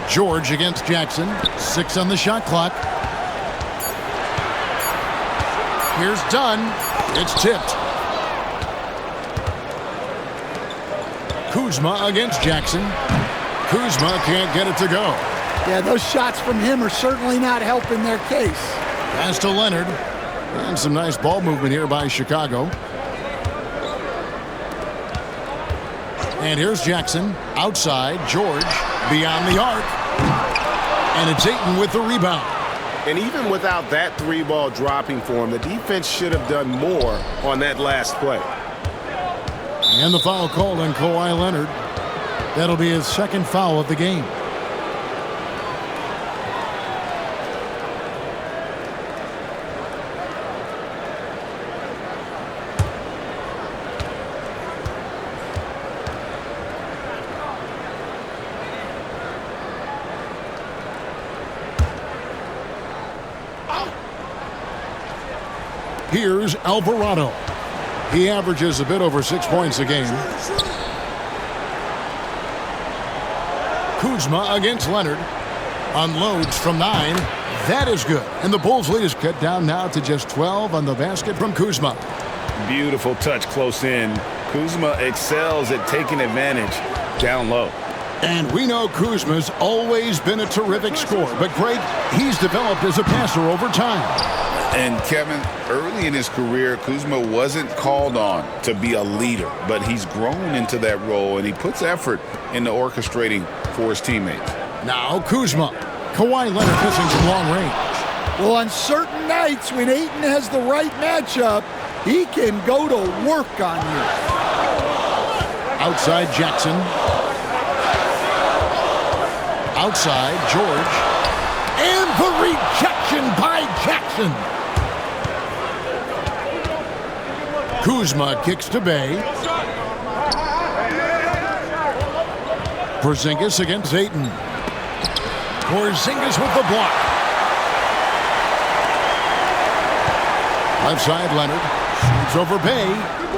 George against Jackson. 6 on the shot clock. Here's Dunn. It's tipped. Kuzma against Jackson. Kuzma can't get it to go. Yeah, those shots from him are certainly not helping their case. Pass to Leonard. And some nice ball movement here by Chicago. And here's Jackson. Outside. George beyond the arc. And it's Ayton with the rebound. And even without that three ball dropping for him, the defense should have done more on that last play. And the foul called on Kawhi Leonard. That'll be his second foul of the game. Here's Alvarado. He averages a bit over 6 points a game. Kuzma against Leonard. Unloads from 9. That is good. And the Bulls' lead is cut down now to just 12 on the basket from Kuzma. Beautiful touch close in. Kuzma excels at taking advantage down low. And we know Kuzma's always been a terrific scorer. But, Greg, he's developed as a passer over time. And Kevin, early in his career, Kuzma wasn't called on to be a leader, but he's grown into that role, and he puts effort into orchestrating for his teammates. Now Kuzma. Kawhi Leonard missing from long range. Well, on certain nights when Ayton has the right matchup, he can go to work on you. Outside Jackson. Outside George. And the rejection by Jackson. Kuzma kicks to Bey. Porzingis against Ayton. Porzingis with the block. Left side Leonard. Shoots over Bey.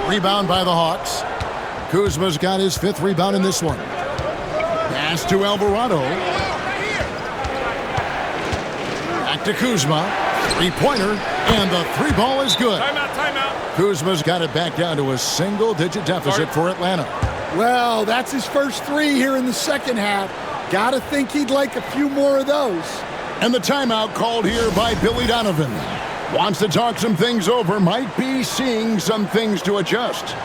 Rebound by the Hawks. Kuzma's got his 5th rebound in this one. Pass to Alvarado. Back to Kuzma. 3-pointer. And the 3-ball is good. Timeout. Kuzma's got it back down to a single-digit deficit for Atlanta. Well, that's his first 3 here in the second half. Gotta think he'd like a few more of those. And the timeout called here by Billy Donovan. Wants to talk some things over. Might be seeing some things to adjust.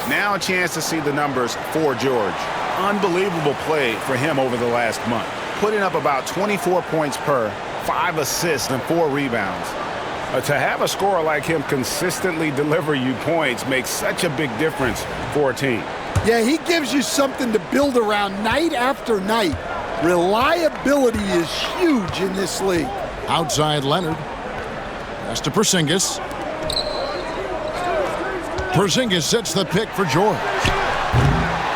Now a chance to see the numbers for George. Unbelievable play for him over the last month. Putting up about 24 points per, 5 assists, and 4 rebounds. To have a scorer like him consistently deliver you points makes such a big difference for a team. Yeah, he gives you something to build around night after night. Reliability is huge in this league. Outside Leonard. Pass to Porzingis. Porzingis sets the pick for George.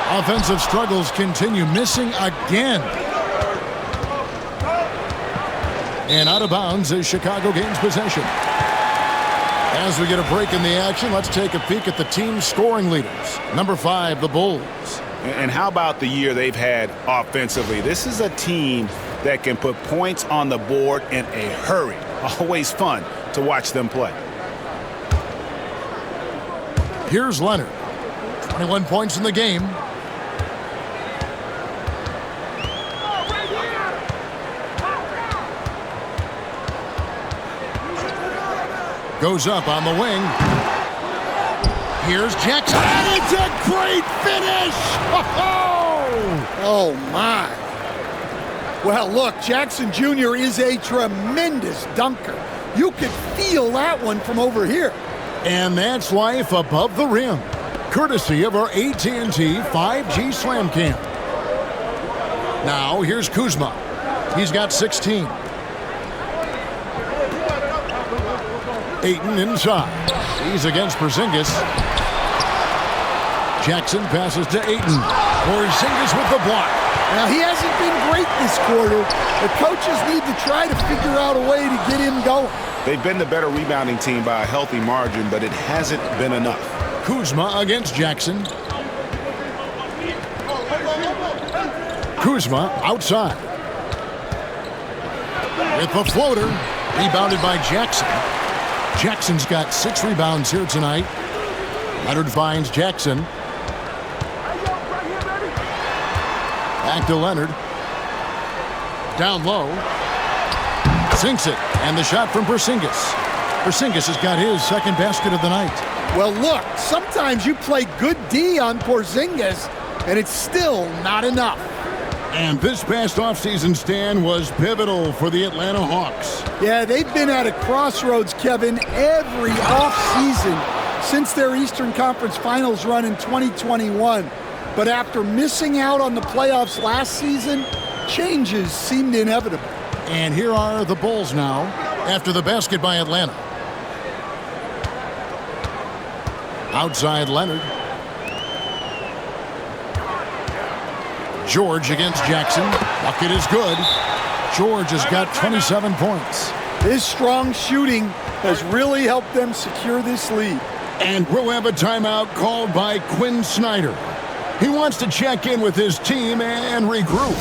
Offensive struggles continue, missing again. And out of bounds as Chicago gains possession. As we get a break in the action, let's take a peek at the team's scoring leaders. Number 5, the Bulls. And how about the year they've had offensively? This is a team that can put points on the board in a hurry. Always fun to watch them play. Here's Leonard. 21 points in the game. Goes up on the wing. Here's Jackson. And it's a great finish! Oh, my. Well, look, Jackson Jr. is a tremendous dunker. You could feel that one from over here. And that's life above the rim, courtesy of our AT&T 5G Slam Cam. Now, here's Kuzma. He's got 16. Ayton inside. He's against Porzingis. Jackson passes to Ayton. Porzingis with the block. Now, he hasn't been great this quarter. The coaches need to try to figure out a way to get him going. They've been the better rebounding team by a healthy margin, but it hasn't been enough. Kuzma against Jackson. Kuzma outside. With the floater. Rebounded by Jackson. Jackson's got 6 rebounds here tonight. Leonard finds Jackson. Back to Leonard. Down low. Sinks it. And the shot from Porzingis. Porzingis has got his second basket of the night. Well, look, sometimes you play good D on Porzingis, and it's still not enough. And this past offseason, Stan, was pivotal for the Atlanta Hawks. Yeah, they've been at a crossroads, Kevin, every offseason since their Eastern Conference Finals run in 2021. But after missing out on the playoffs last season, changes seemed inevitable. And here are the Bulls now after the basket by Atlanta. Outside Leonard. George against Jackson. Bucket is good. George has got 27 points. His strong shooting has really helped them secure this lead. And we'll have a timeout called by Quinn Snyder. He wants to check in with his team and regroup.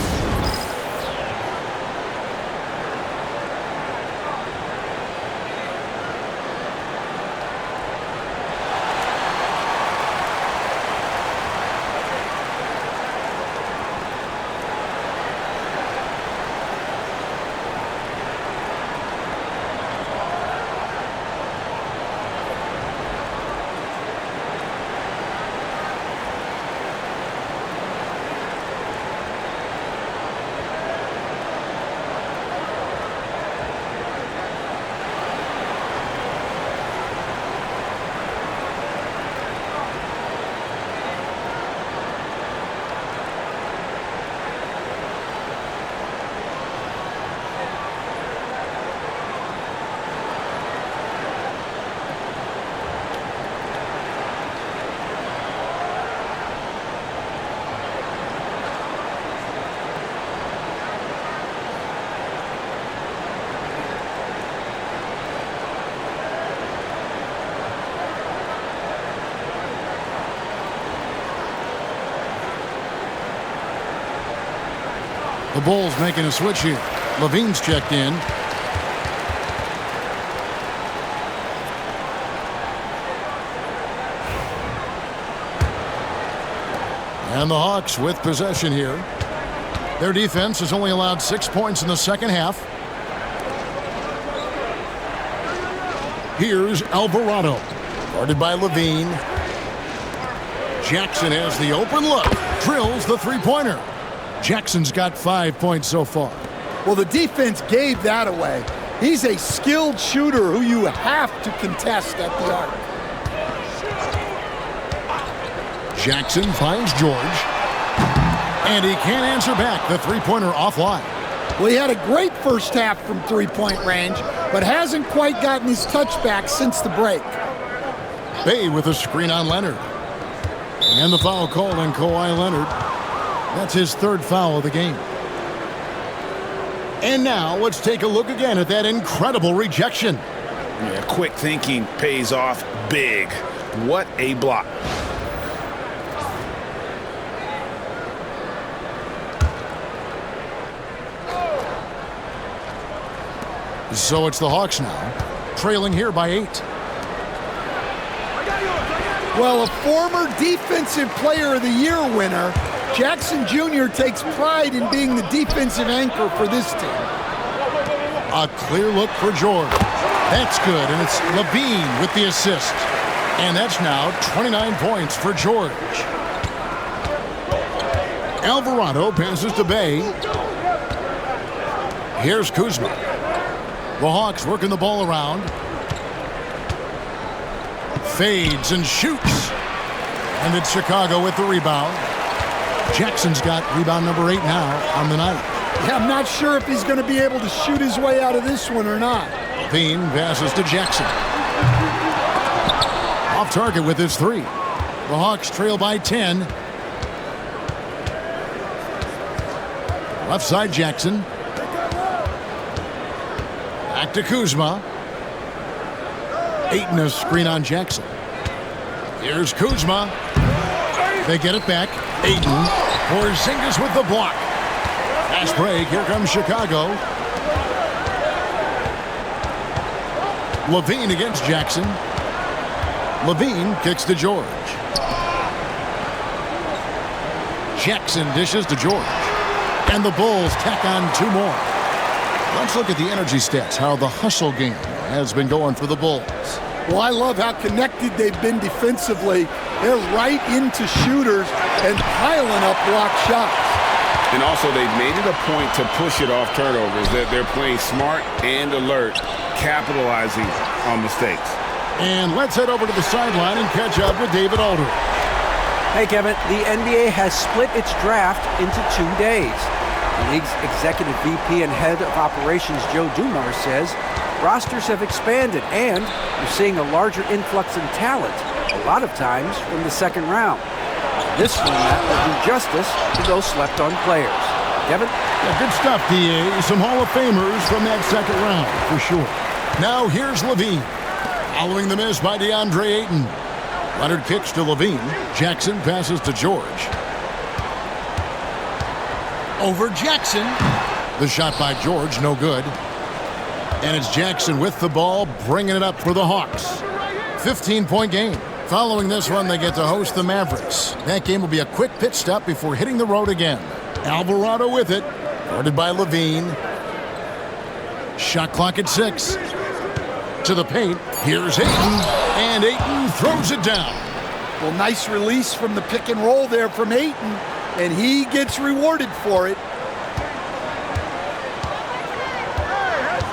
The Bulls making a switch here. Levine's checked in. And the Hawks with possession here. Their defense has only allowed 6 points in the second half. Here's Alvarado, guarded by Levine. Jackson has the open look, drills the three-pointer. Jackson's got 5 points so far. Well, the defense gave that away. He's a skilled shooter who you have to contest at the arc. Jackson finds George, and he can't answer back. The three-pointer offline. Well, he had a great first half from three-point range, but hasn't quite gotten his touchback since the break. Bay with a screen on Leonard. And the foul called on Kawhi Leonard. That's his third foul of the game. And now let's take a look again at that incredible rejection. Yeah, quick thinking pays off big. What a block. So it's the Hawks now, trailing here by 8. Well, a former Defensive Player of the Year winner, Jackson Jr. takes pride in being the defensive anchor for this team. A clear look for George. That's good, and it's Levine with the assist. And that's now 29 points for George. Alvarado passes to Bay. Here's Kuzma. The Hawks working the ball around. Fades and shoots. And it's Chicago with the rebound. Jackson's got rebound number 8 now on the night. Yeah, I'm not sure if he's going to be able to shoot his way out of this one or not. Levine passes to Jackson. Off target with his 3. The Hawks trail by 10. Left side Jackson. Back to Kuzma. Ayton a screen on Jackson. Here's Kuzma. They get it back. Ayton. Porzingis with the block. Fast break. Here comes Chicago. Levine against Jackson. Levine kicks to George. Jackson dishes to George. And the Bulls tack on 2 more. Let's look at the energy stats, how the hustle game has been going for the Bulls. Well, I love how connected they've been defensively. They're right into shooters and piling up block shots. And also, they've made it a point to push it off turnovers. They're playing smart and alert, capitalizing on mistakes. And let's head over to the sideline and catch up with David Aldridge. Hey, Kevin, the NBA has split its draft into 2 days. The league's executive VP and head of operations, Joe Dumars, says rosters have expanded and you're seeing a larger influx in talent, a lot of times from the second round. This format will do justice to those slept-on players. Kevin? Yeah, good stuff, D.A. Some Hall of Famers from that second round, for sure. Now here's Levine. Following the miss by DeAndre Ayton. Leonard kicks to Levine. Jackson passes to George. Over Jackson. The shot by George, no good. And it's Jackson with the ball, bringing it up for the Hawks. 15-point game. Following this one, they get to host the Mavericks. That game will be a quick pit stop before hitting the road again. Alvarado with it, guarded by Levine. Shot clock at 6. To the paint, here's Ayton, and Ayton throws it down. Well, nice release from the pick and roll there from Ayton, and he gets rewarded for it.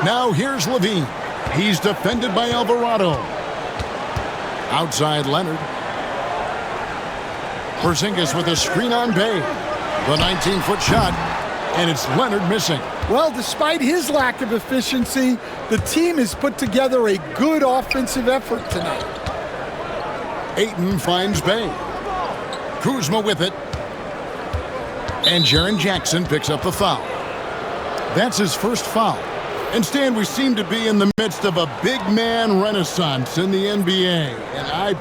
Now here's Levine. He's defended by Alvarado. Outside Leonard. Porzingis with a screen on Bay. The 19-foot shot, and it's Leonard missing. Well, despite his lack of efficiency, the team has put together a good offensive effort tonight. Ayton finds Bay. Kuzma with it. And Jaren Jackson picks up the foul. That's his first foul. And Stan, we seem to be in the midst of a big man renaissance in the NBA. And I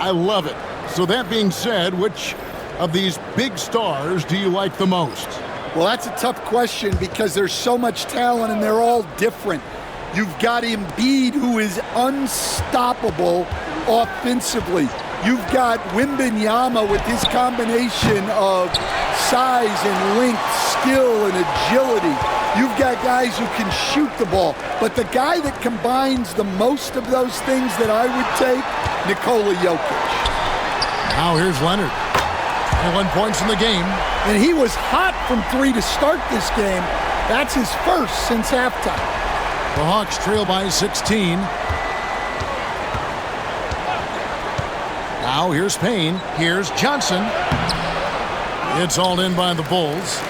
love it. So that being said, which of these big stars do you like the most? Well, that's a tough question because there's so much talent and they're all different. You've got Embiid, who is unstoppable offensively. You've got Wembanyama with his combination of size and length, skill and agility. You've got guys who can shoot the ball. But the guy that combines the most of those things that I would take, Nikola Jokic. Now here's Leonard. 21 points in the game. And he was hot from 3 to start this game. That's his first since halftime. The Hawks trail by 16. Now here's Payne. Here's Johnson. It's all in by the Bulls.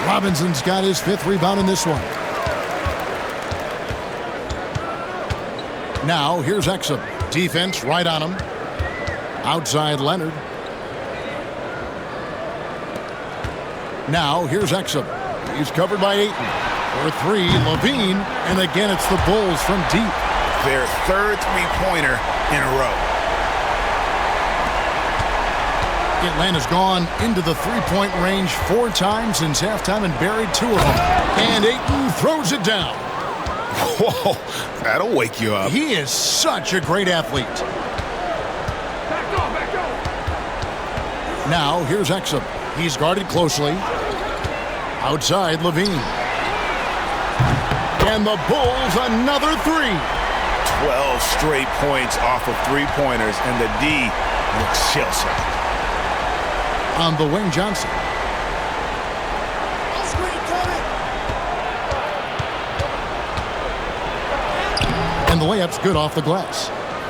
Robinson's got his 5th rebound in this one. Now here's Exum. Defense right on him. Outside Leonard. Now here's Exum. He's covered by Ayton. For 3, Levine. And again, it's the Bulls from deep. Their 3rd three-pointer in a row. Atlanta's gone into the three-point range 4 times since halftime and buried 2 of them. And Ayton throws it down. Whoa, that'll wake you up. He is such a great athlete. Now here's Exum. He's guarded closely. Outside Levine. And the Bulls another 3. 12 straight points off of three-pointers, and the D looks shell-shocked. On the wing, Johnson. And the layup's good off the glass.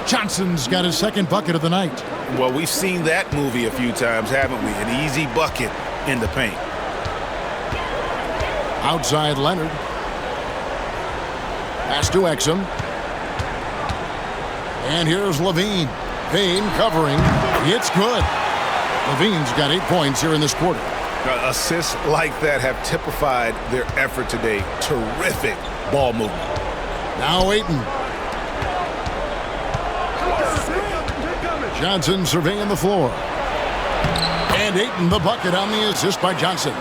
Johnson's got his 2nd bucket of the night. Well, we've seen that movie a few times, haven't we? An easy bucket in the paint. Outside Leonard. Pass to Exum. And here's Levine. Payne covering. It's good. Levine's got 8 points here in this quarter. Assists like that have typified their effort today. Terrific ball movement. Now Ayton. Johnson surveying the floor. And Ayton the bucket on the assist by Johnson.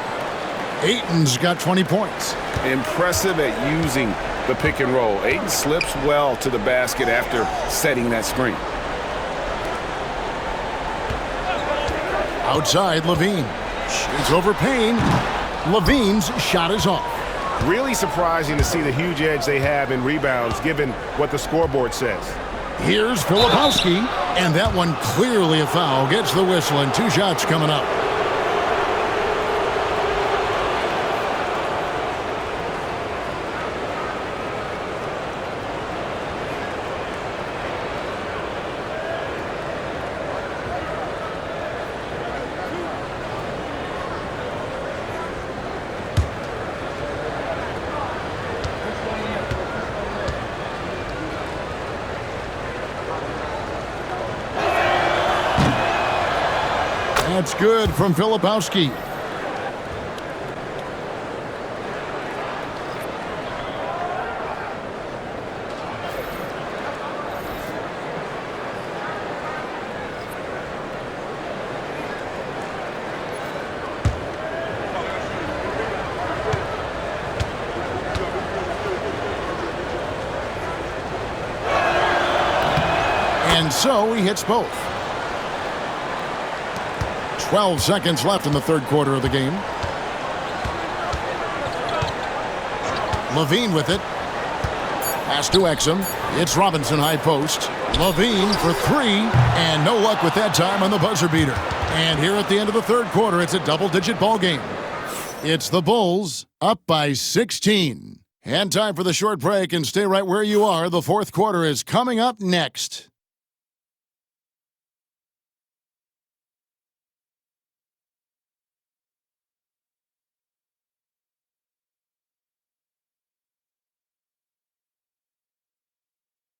Ayton's got 20 points. Impressive at using the pick and roll. Ayton slips well to the basket after setting that screen. Outside Levine. Shoots over Payne. Levine's shot is off. Really surprising to see the huge edge they have in rebounds given what the scoreboard says. Here's Filipowski, and that one clearly a foul. Gets the whistle, and 2 shots coming up. That's good from Filipowski. And so he hits both. 12 seconds left in the 3rd quarter of the game. Levine with it. Pass to Exum. It's Robinson high post. Levine for 3, and no luck with that time on the buzzer beater. And here at the end of the 3rd quarter, it's a double-digit ball game. It's the Bulls up by 16. And time for the short break, and stay right where you are. The 4th quarter is coming up next.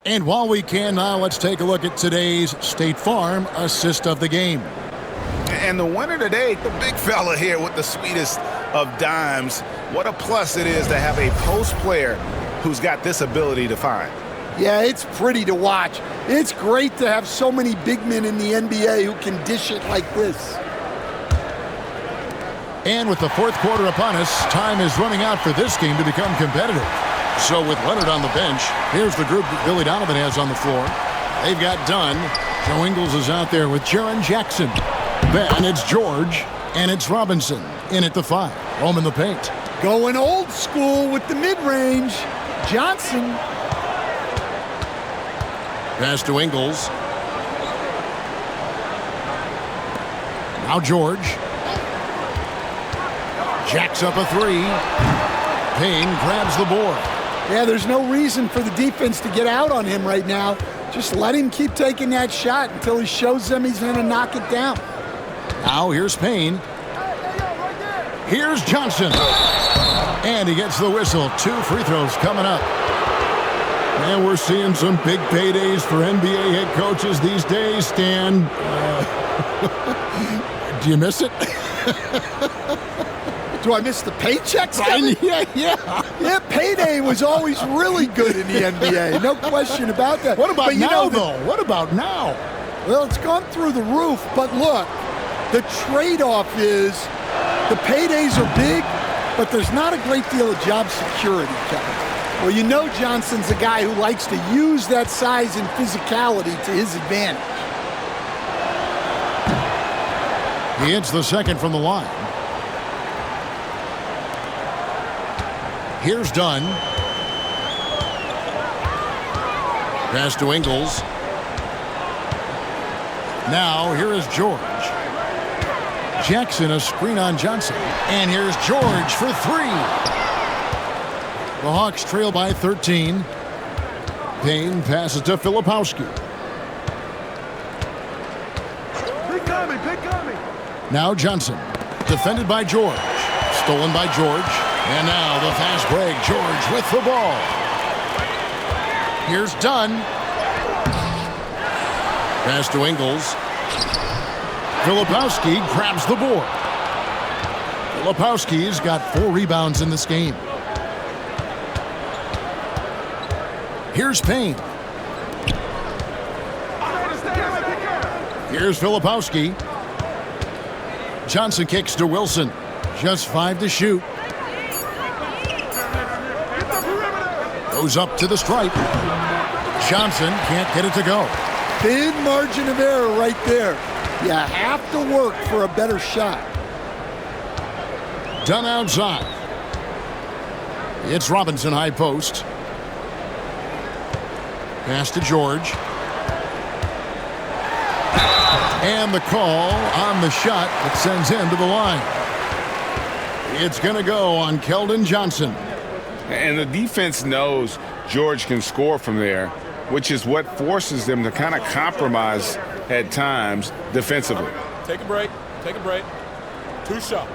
And while we can now, let's take a look at today's State Farm assist of the game. And the winner today, the big fella here with the sweetest of dimes. What a plus it is to have a post player who's got this ability to find. Yeah, it's pretty to watch. It's great to have so many big men in the NBA who can dish it like this. And with the fourth quarter upon us, time is running out for this game to become competitive. So with Leonard on the bench, here's the group that Billy Donovan has on the floor. They've got Dunn. Joe Ingles is out there with Jaren Jackson. Then it's George, and it's Robinson in at the 5. Home in the paint. Going old school with the mid-range. Johnson. Pass to Ingles. Now George. Jacks up a 3. Payne grabs the board. Yeah, there's no reason for the defense to get out on him right now. Just let him keep taking that shot until he shows them he's going to knock it down. Now here's Payne. Here's Johnson. And he gets the whistle. 2 free throws coming up. And we're seeing some big paydays for NBA head coaches these days, Stan. Do you miss it? Do I miss the paychecks? Yeah, payday was always really good in the NBA. No question about that. What about now, though? What about now? Well, it's gone through the roof. But look, the trade-off is the paydays are big, but there's not a great deal of job security, Kevin. Well, you know Johnson's a guy who likes to use that size and physicality to his advantage. He hits the second from the line. Here's Dunn. Pass to Ingles. Now here is George. Jackson a screen on Johnson. And here's George for 3. The Hawks trail by 13. Payne passes to Filipowski. Now Johnson. Defended by George. Stolen by George. And now the fast break. George with the ball. Here's Dunn. Pass to Ingles. Filipowski grabs the board. Filipowski's got 4 rebounds in this game. Here's Payne. Here's Filipowski. Johnson kicks to Wilson. Just 5 to shoot. Goes up to the stripe. Johnson can't get it to go. Thin margin of error right there. You have to work for a better shot. Dunn outside. It's Robinson high post. Pass to George. And the call on the shot that sends him to the line. It's going to go on Keldon Johnson. And the defense knows George can score from there, which is what forces them to kind of compromise at times defensively. Take a break. Take a break. 2 shots.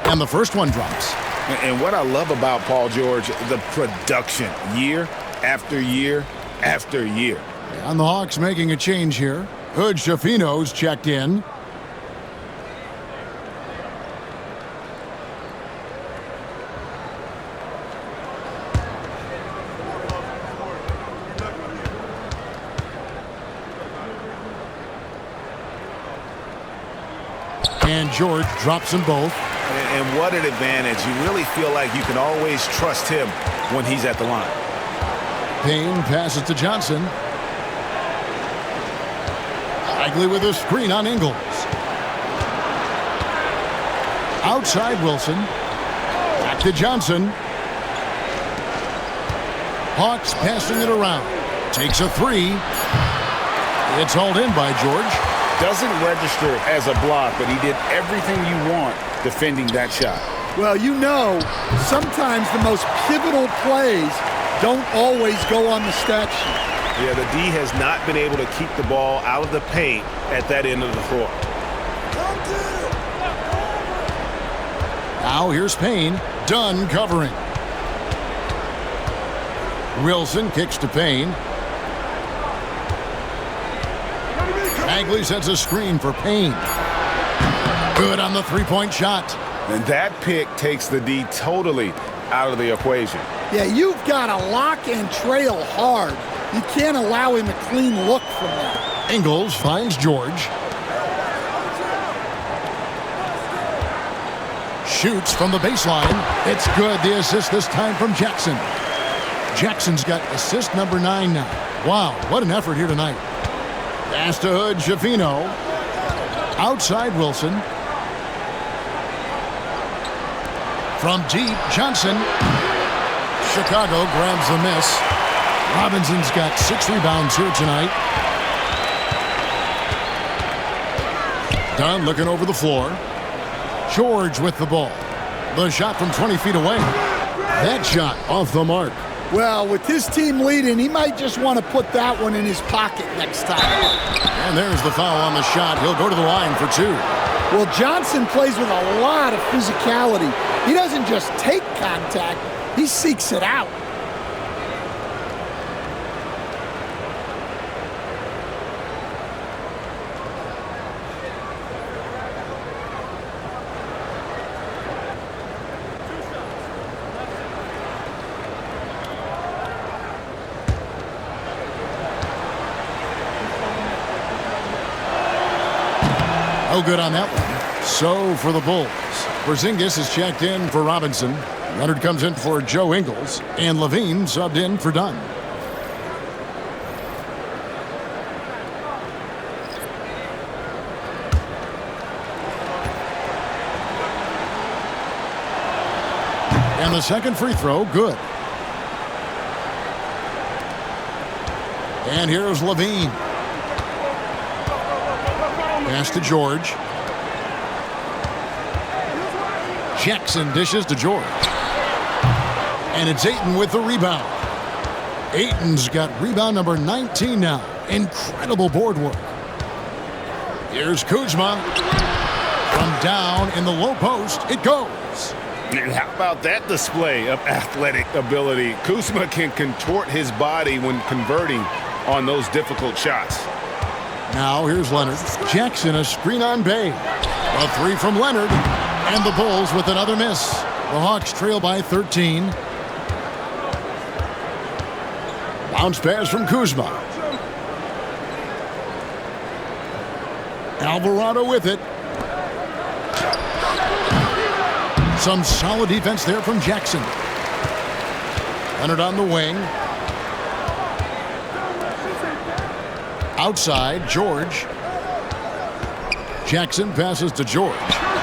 And the first one drops. And what I love about Paul George, the production, year after year after year. And the Hawks making a change here. Hood Schifino's checked in. And George drops them both. And what an advantage. You really feel like you can always trust him when he's at the line. Payne passes to Johnson. Bagley with a screen on Ingles. Outside Wilson. Back to Johnson. Hawks passing it around. Takes a 3. It's hauled in by George. Doesn't register as a block, but he did everything you want defending that shot. Well, you know, sometimes the most pivotal plays don't always go on the stat sheet. Yeah, the D has not been able to keep the ball out of the paint at that end of the floor. Now here's Payne. Dunn covering. Wilson kicks to Payne. Bagley sets a screen for Payne. Good on the 3-point shot. And that pick takes the D totally out of the equation. Yeah, you've got to lock and trail hard. You can't allow him a clean look from that. Ingles finds George. Shoots from the baseline. It's good. The assist this time from Jackson. Jackson's got assist number 9 now. Wow, what an effort here tonight. Pass to Hood, Schifino. Outside Wilson. From deep, Johnson. Chicago grabs the miss. Robinson's got 6 rebounds here tonight. Dunn looking over the floor. George with the ball. The shot from 20 feet away. That shot off the mark. Well, with his team leading, he might just want to put that one in his pocket next time. And there's the foul on the shot. He'll go to the line for 2. Well, Johnson plays with a lot of physicality. He doesn't just take contact, he seeks it out. No good on that one. So for the Bulls, Porzingis is checked in for Robinson. Leonard comes in for Joe Ingles. And Levine subbed in for Dunn. And the second free throw, good. And here's Levine. Pass to George. Jackson dishes to George. And it's Ayton with the rebound. Ayton's got rebound number 19 now. Incredible board work. Here's Kuzma. From down in the low post, it goes. And how about that display of athletic ability? Kuzma can contort his body when converting on those difficult shots. Now here's Leonard. Jackson a screen on Bay. A 3 from Leonard. And the Bulls with another miss. The Hawks trail by 13. Bounce pass from Kuzma. Alvarado with it. Some solid defense there from Jackson. Leonard on the wing. Outside, George. Jackson passes to George.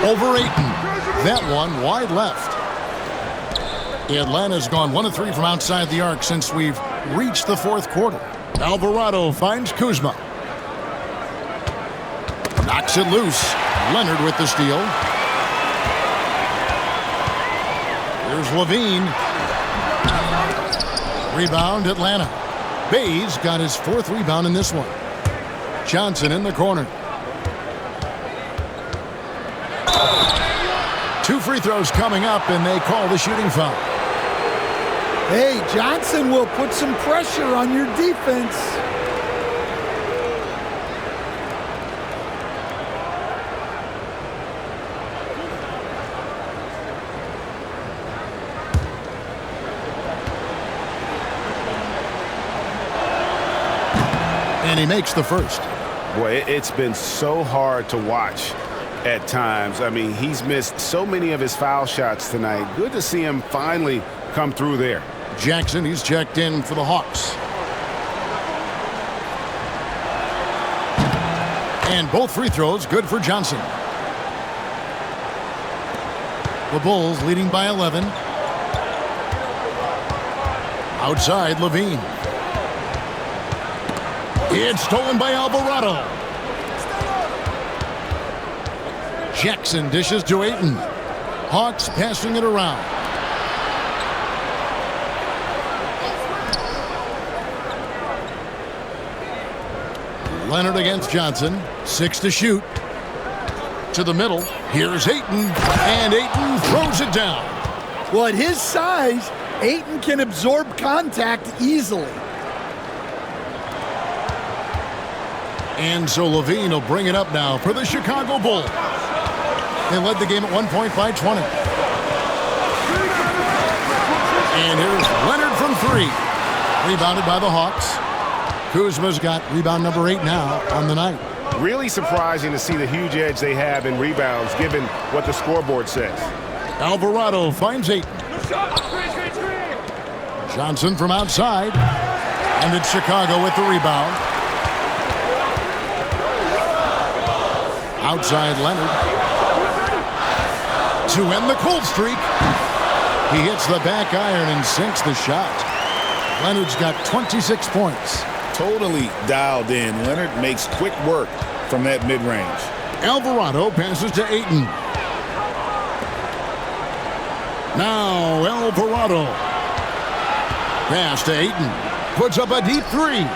Over Ayton. That one wide left. Atlanta's gone 1 of 3 from outside the arc since we've reached the fourth quarter. Alvarado finds Kuzma. Knocks it loose. Leonard with the steal. Here's Levine. Rebound, Atlanta. Bay's got his 4th rebound in this one. Johnson in the corner. 2 free throws coming up, and they call the shooting foul. Hey, Johnson will put some pressure on your defense. And he makes the first. Boy, it's been so hard to watch at times. I mean, he's missed so many of his foul shots tonight. Good to see him finally come through there. Jackson, he's checked in for the Hawks. And both free throws good for Johnson. The Bulls leading by 11. Outside, Levine. It's stolen by Alvarado. Jackson dishes to Ayton. Hawks passing it around. Leonard against Johnson. 6 to shoot. To the middle. Here's Ayton. And Ayton throws it down. Well, at his size, Ayton can absorb contact easily. And so Levine will bring it up now for the Chicago Bulls. They led the game at one point by 20. And here's Leonard from 3. Rebounded by the Hawks. Kuzma's got rebound number 8 now on the night. Really surprising to see the huge edge they have in rebounds given what the scoreboard says. Alvarado finds 8. Johnson from outside. And it's Chicago with the rebound. Outside Leonard. To end the cold streak. He hits the back iron and sinks the shot. Leonard's got 26 points. Totally dialed in. Leonard makes quick work from that mid-range. Alvarado passes to Ayton. Now Alvarado. Pass to Ayton. Puts up a deep 3.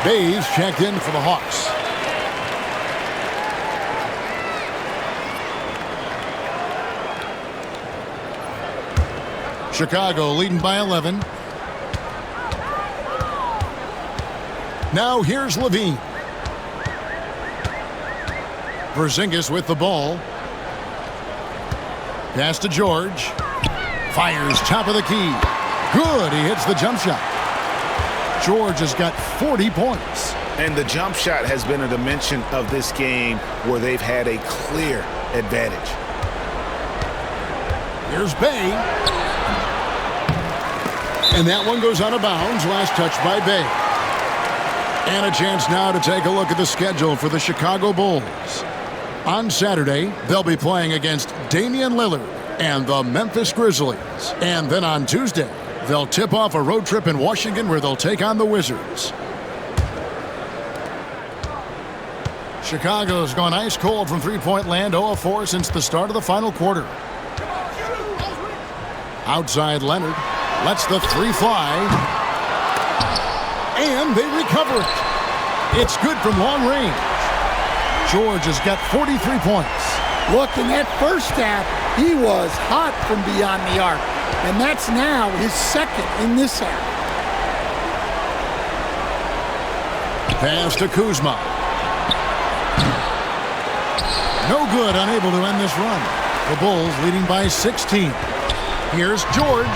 Bayes checked in for the Hawks. Chicago leading by 11. Now here's Levine. Porzingis with the ball. Pass to George. Fires top of the key. Good. He hits the jump shot. George has got 40 points. And the jump shot has been a dimension of this game where they've had a clear advantage. Here's Bay. And that one goes out of bounds. Last touch by Bay. And a chance now to take a look at the schedule for the Chicago Bulls. On Saturday, they'll be playing against Damian Lillard and the Memphis Grizzlies. And then on Tuesday, they'll tip off a road trip in Washington where they'll take on the Wizards. Chicago's gone ice cold from three-point land, 0 of 4 since the start of the final quarter. Outside Leonard. Lets the 3 fly. And they recover it. It's good from long range. George has got 43 points. Look, in that first half, he was hot from beyond the arc. And that's now his second in this half. Pass to Kuzma. No good, unable to end this run. The Bulls leading by 16. Here's George.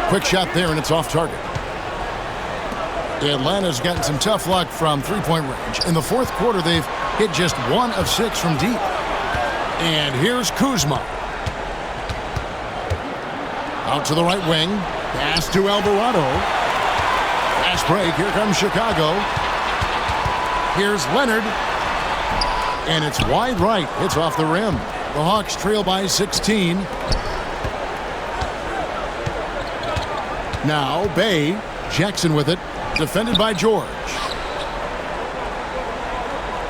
Quick shot there, and it's off target. Atlanta's gotten some tough luck from three-point range. In the fourth quarter, they've hit just 1 of 6 from deep. And here's Kuzma. Out to the right wing. Pass to Alvarado. Fast break. Here comes Chicago. Here's Leonard. And it's wide right. It's off the rim. The Hawks trail by 16. Now Bay. Jackson with it. Defended by George.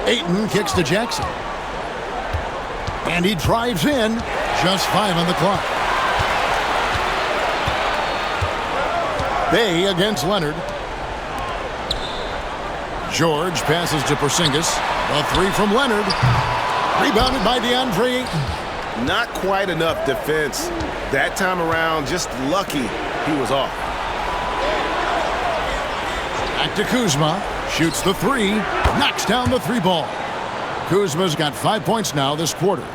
Ayton kicks to Jackson. And he drives in. Just 5 on the clock. Bay against Leonard. George passes to Porzingis. A 3 from Leonard. Rebounded by DeAndre Ayton. Not quite enough defense that time around. Just lucky he was off. Back to Kuzma. Shoots the 3. Knocks down the 3 ball. Kuzma's got 5 points now this quarter.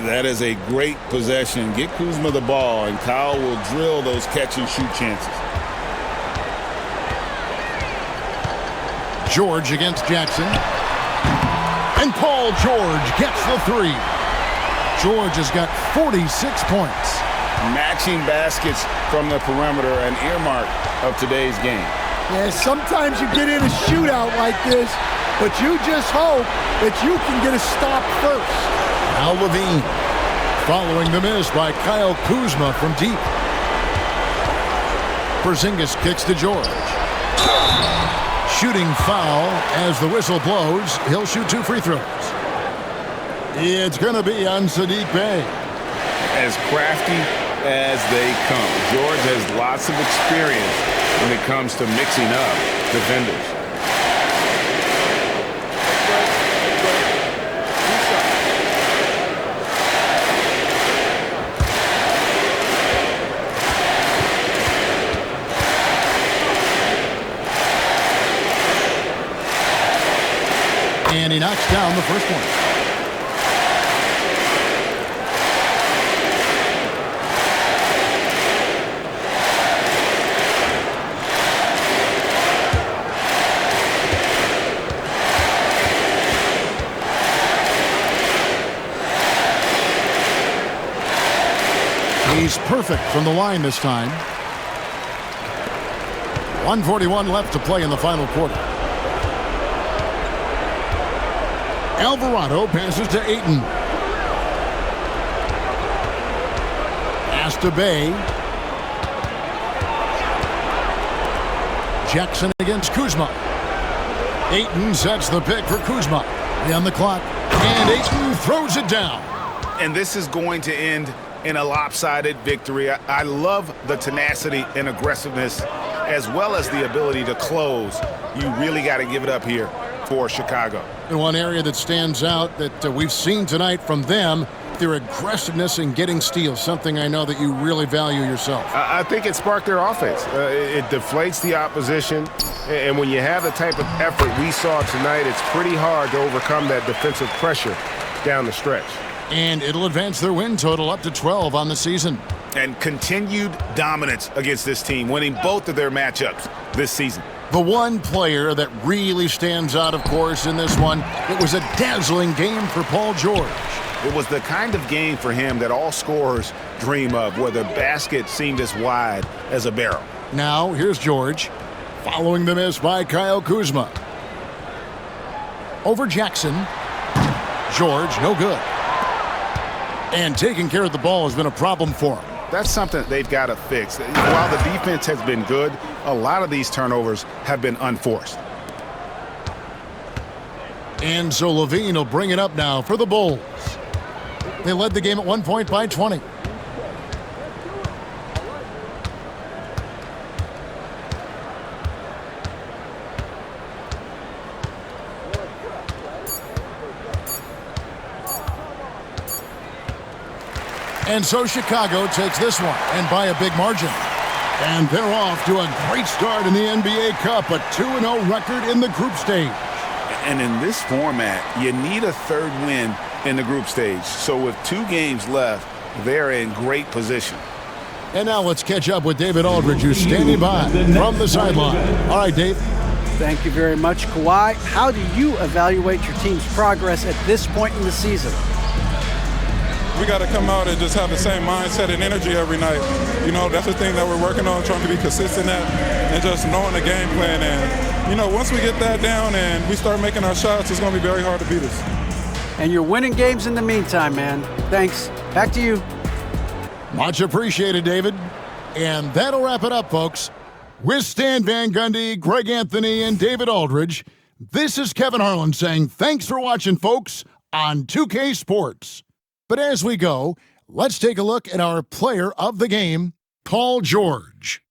That is a great possession. Get Kuzma the ball, and Kyle will drill those catch-and-shoot chances. George against Jackson. And Paul George gets the 3. George has got 46 points. Matching baskets from the perimeter, an earmark of today's game. Yeah, sometimes you get in a shootout like this, but you just hope that you can get a stop first. Now Levine following the miss by Kyle Kuzma from deep. Porzingis kicks to George. Shooting foul as the whistle blows. He'll shoot 2 free throws. It's going to be on Saddiq Bey. As crafty as they come. George has lots of experience when it comes to mixing up defenders. And he knocks down the first one. He's perfect from the line this time. 1:41 left to play in the final quarter. Alvarado passes to Ayton. Pass to Bay. Jackson against Kuzma. Ayton sets the pick for Kuzma. On the clock. And Ayton throws it down. And this is going to end in a lopsided victory. I love the tenacity and aggressiveness as well as the ability to close. You really got to give it up here for Chicago. And one area that stands out that we've seen tonight from them, their aggressiveness in getting steals, something I know that you really value yourself. I think it sparked their offense. It deflates the opposition, and when you have the type of effort we saw tonight, it's pretty hard to overcome that defensive pressure down the stretch. And it'll advance their win total up to 12 on the season. And continued dominance against this team, winning both of their matchups this season. The one player that really stands out, of course, in this one, it was a dazzling game for Paul George. It was the kind of game for him that all scorers dream of, where the basket seemed as wide as a barrel. Now, here's George, following the miss by Kyle Kuzma. Over Jackson. George, no good. And taking care of the ball has been a problem for him. That's something they've got to fix. While the defense has been good, a lot of these turnovers have been unforced. And so Levine will bring it up now for the Bulls. They led the game at 1 point by 20. And so Chicago takes this one, and by a big margin. And they're off to a great start in the NBA Cup, a 2-0 record in the group stage. And in this format, you need a third win in the group stage. So with 2 games left, they're in great position. And now let's catch up with David Aldridge, who's standing by from the sideline. All right, Dave. Thank you very much, Kawhi. How do you evaluate your team's progress at this point in the season? We got to come out and just have the same mindset and energy every night. You know, that's the thing that we're working on, trying to be consistent at, and just knowing the game plan. And, you know, once we get that down and we start making our shots, it's going to be very hard to beat us. And you're winning games in the meantime, man. Thanks. Back to you. Much appreciated, David. And that'll wrap it up, folks. With Stan Van Gundy, Greg Anthony, and David Aldridge, this is Kevin Harlan saying thanks for watching, folks, on 2K Sports. But as we go, let's take a look at our player of the game, Paul George.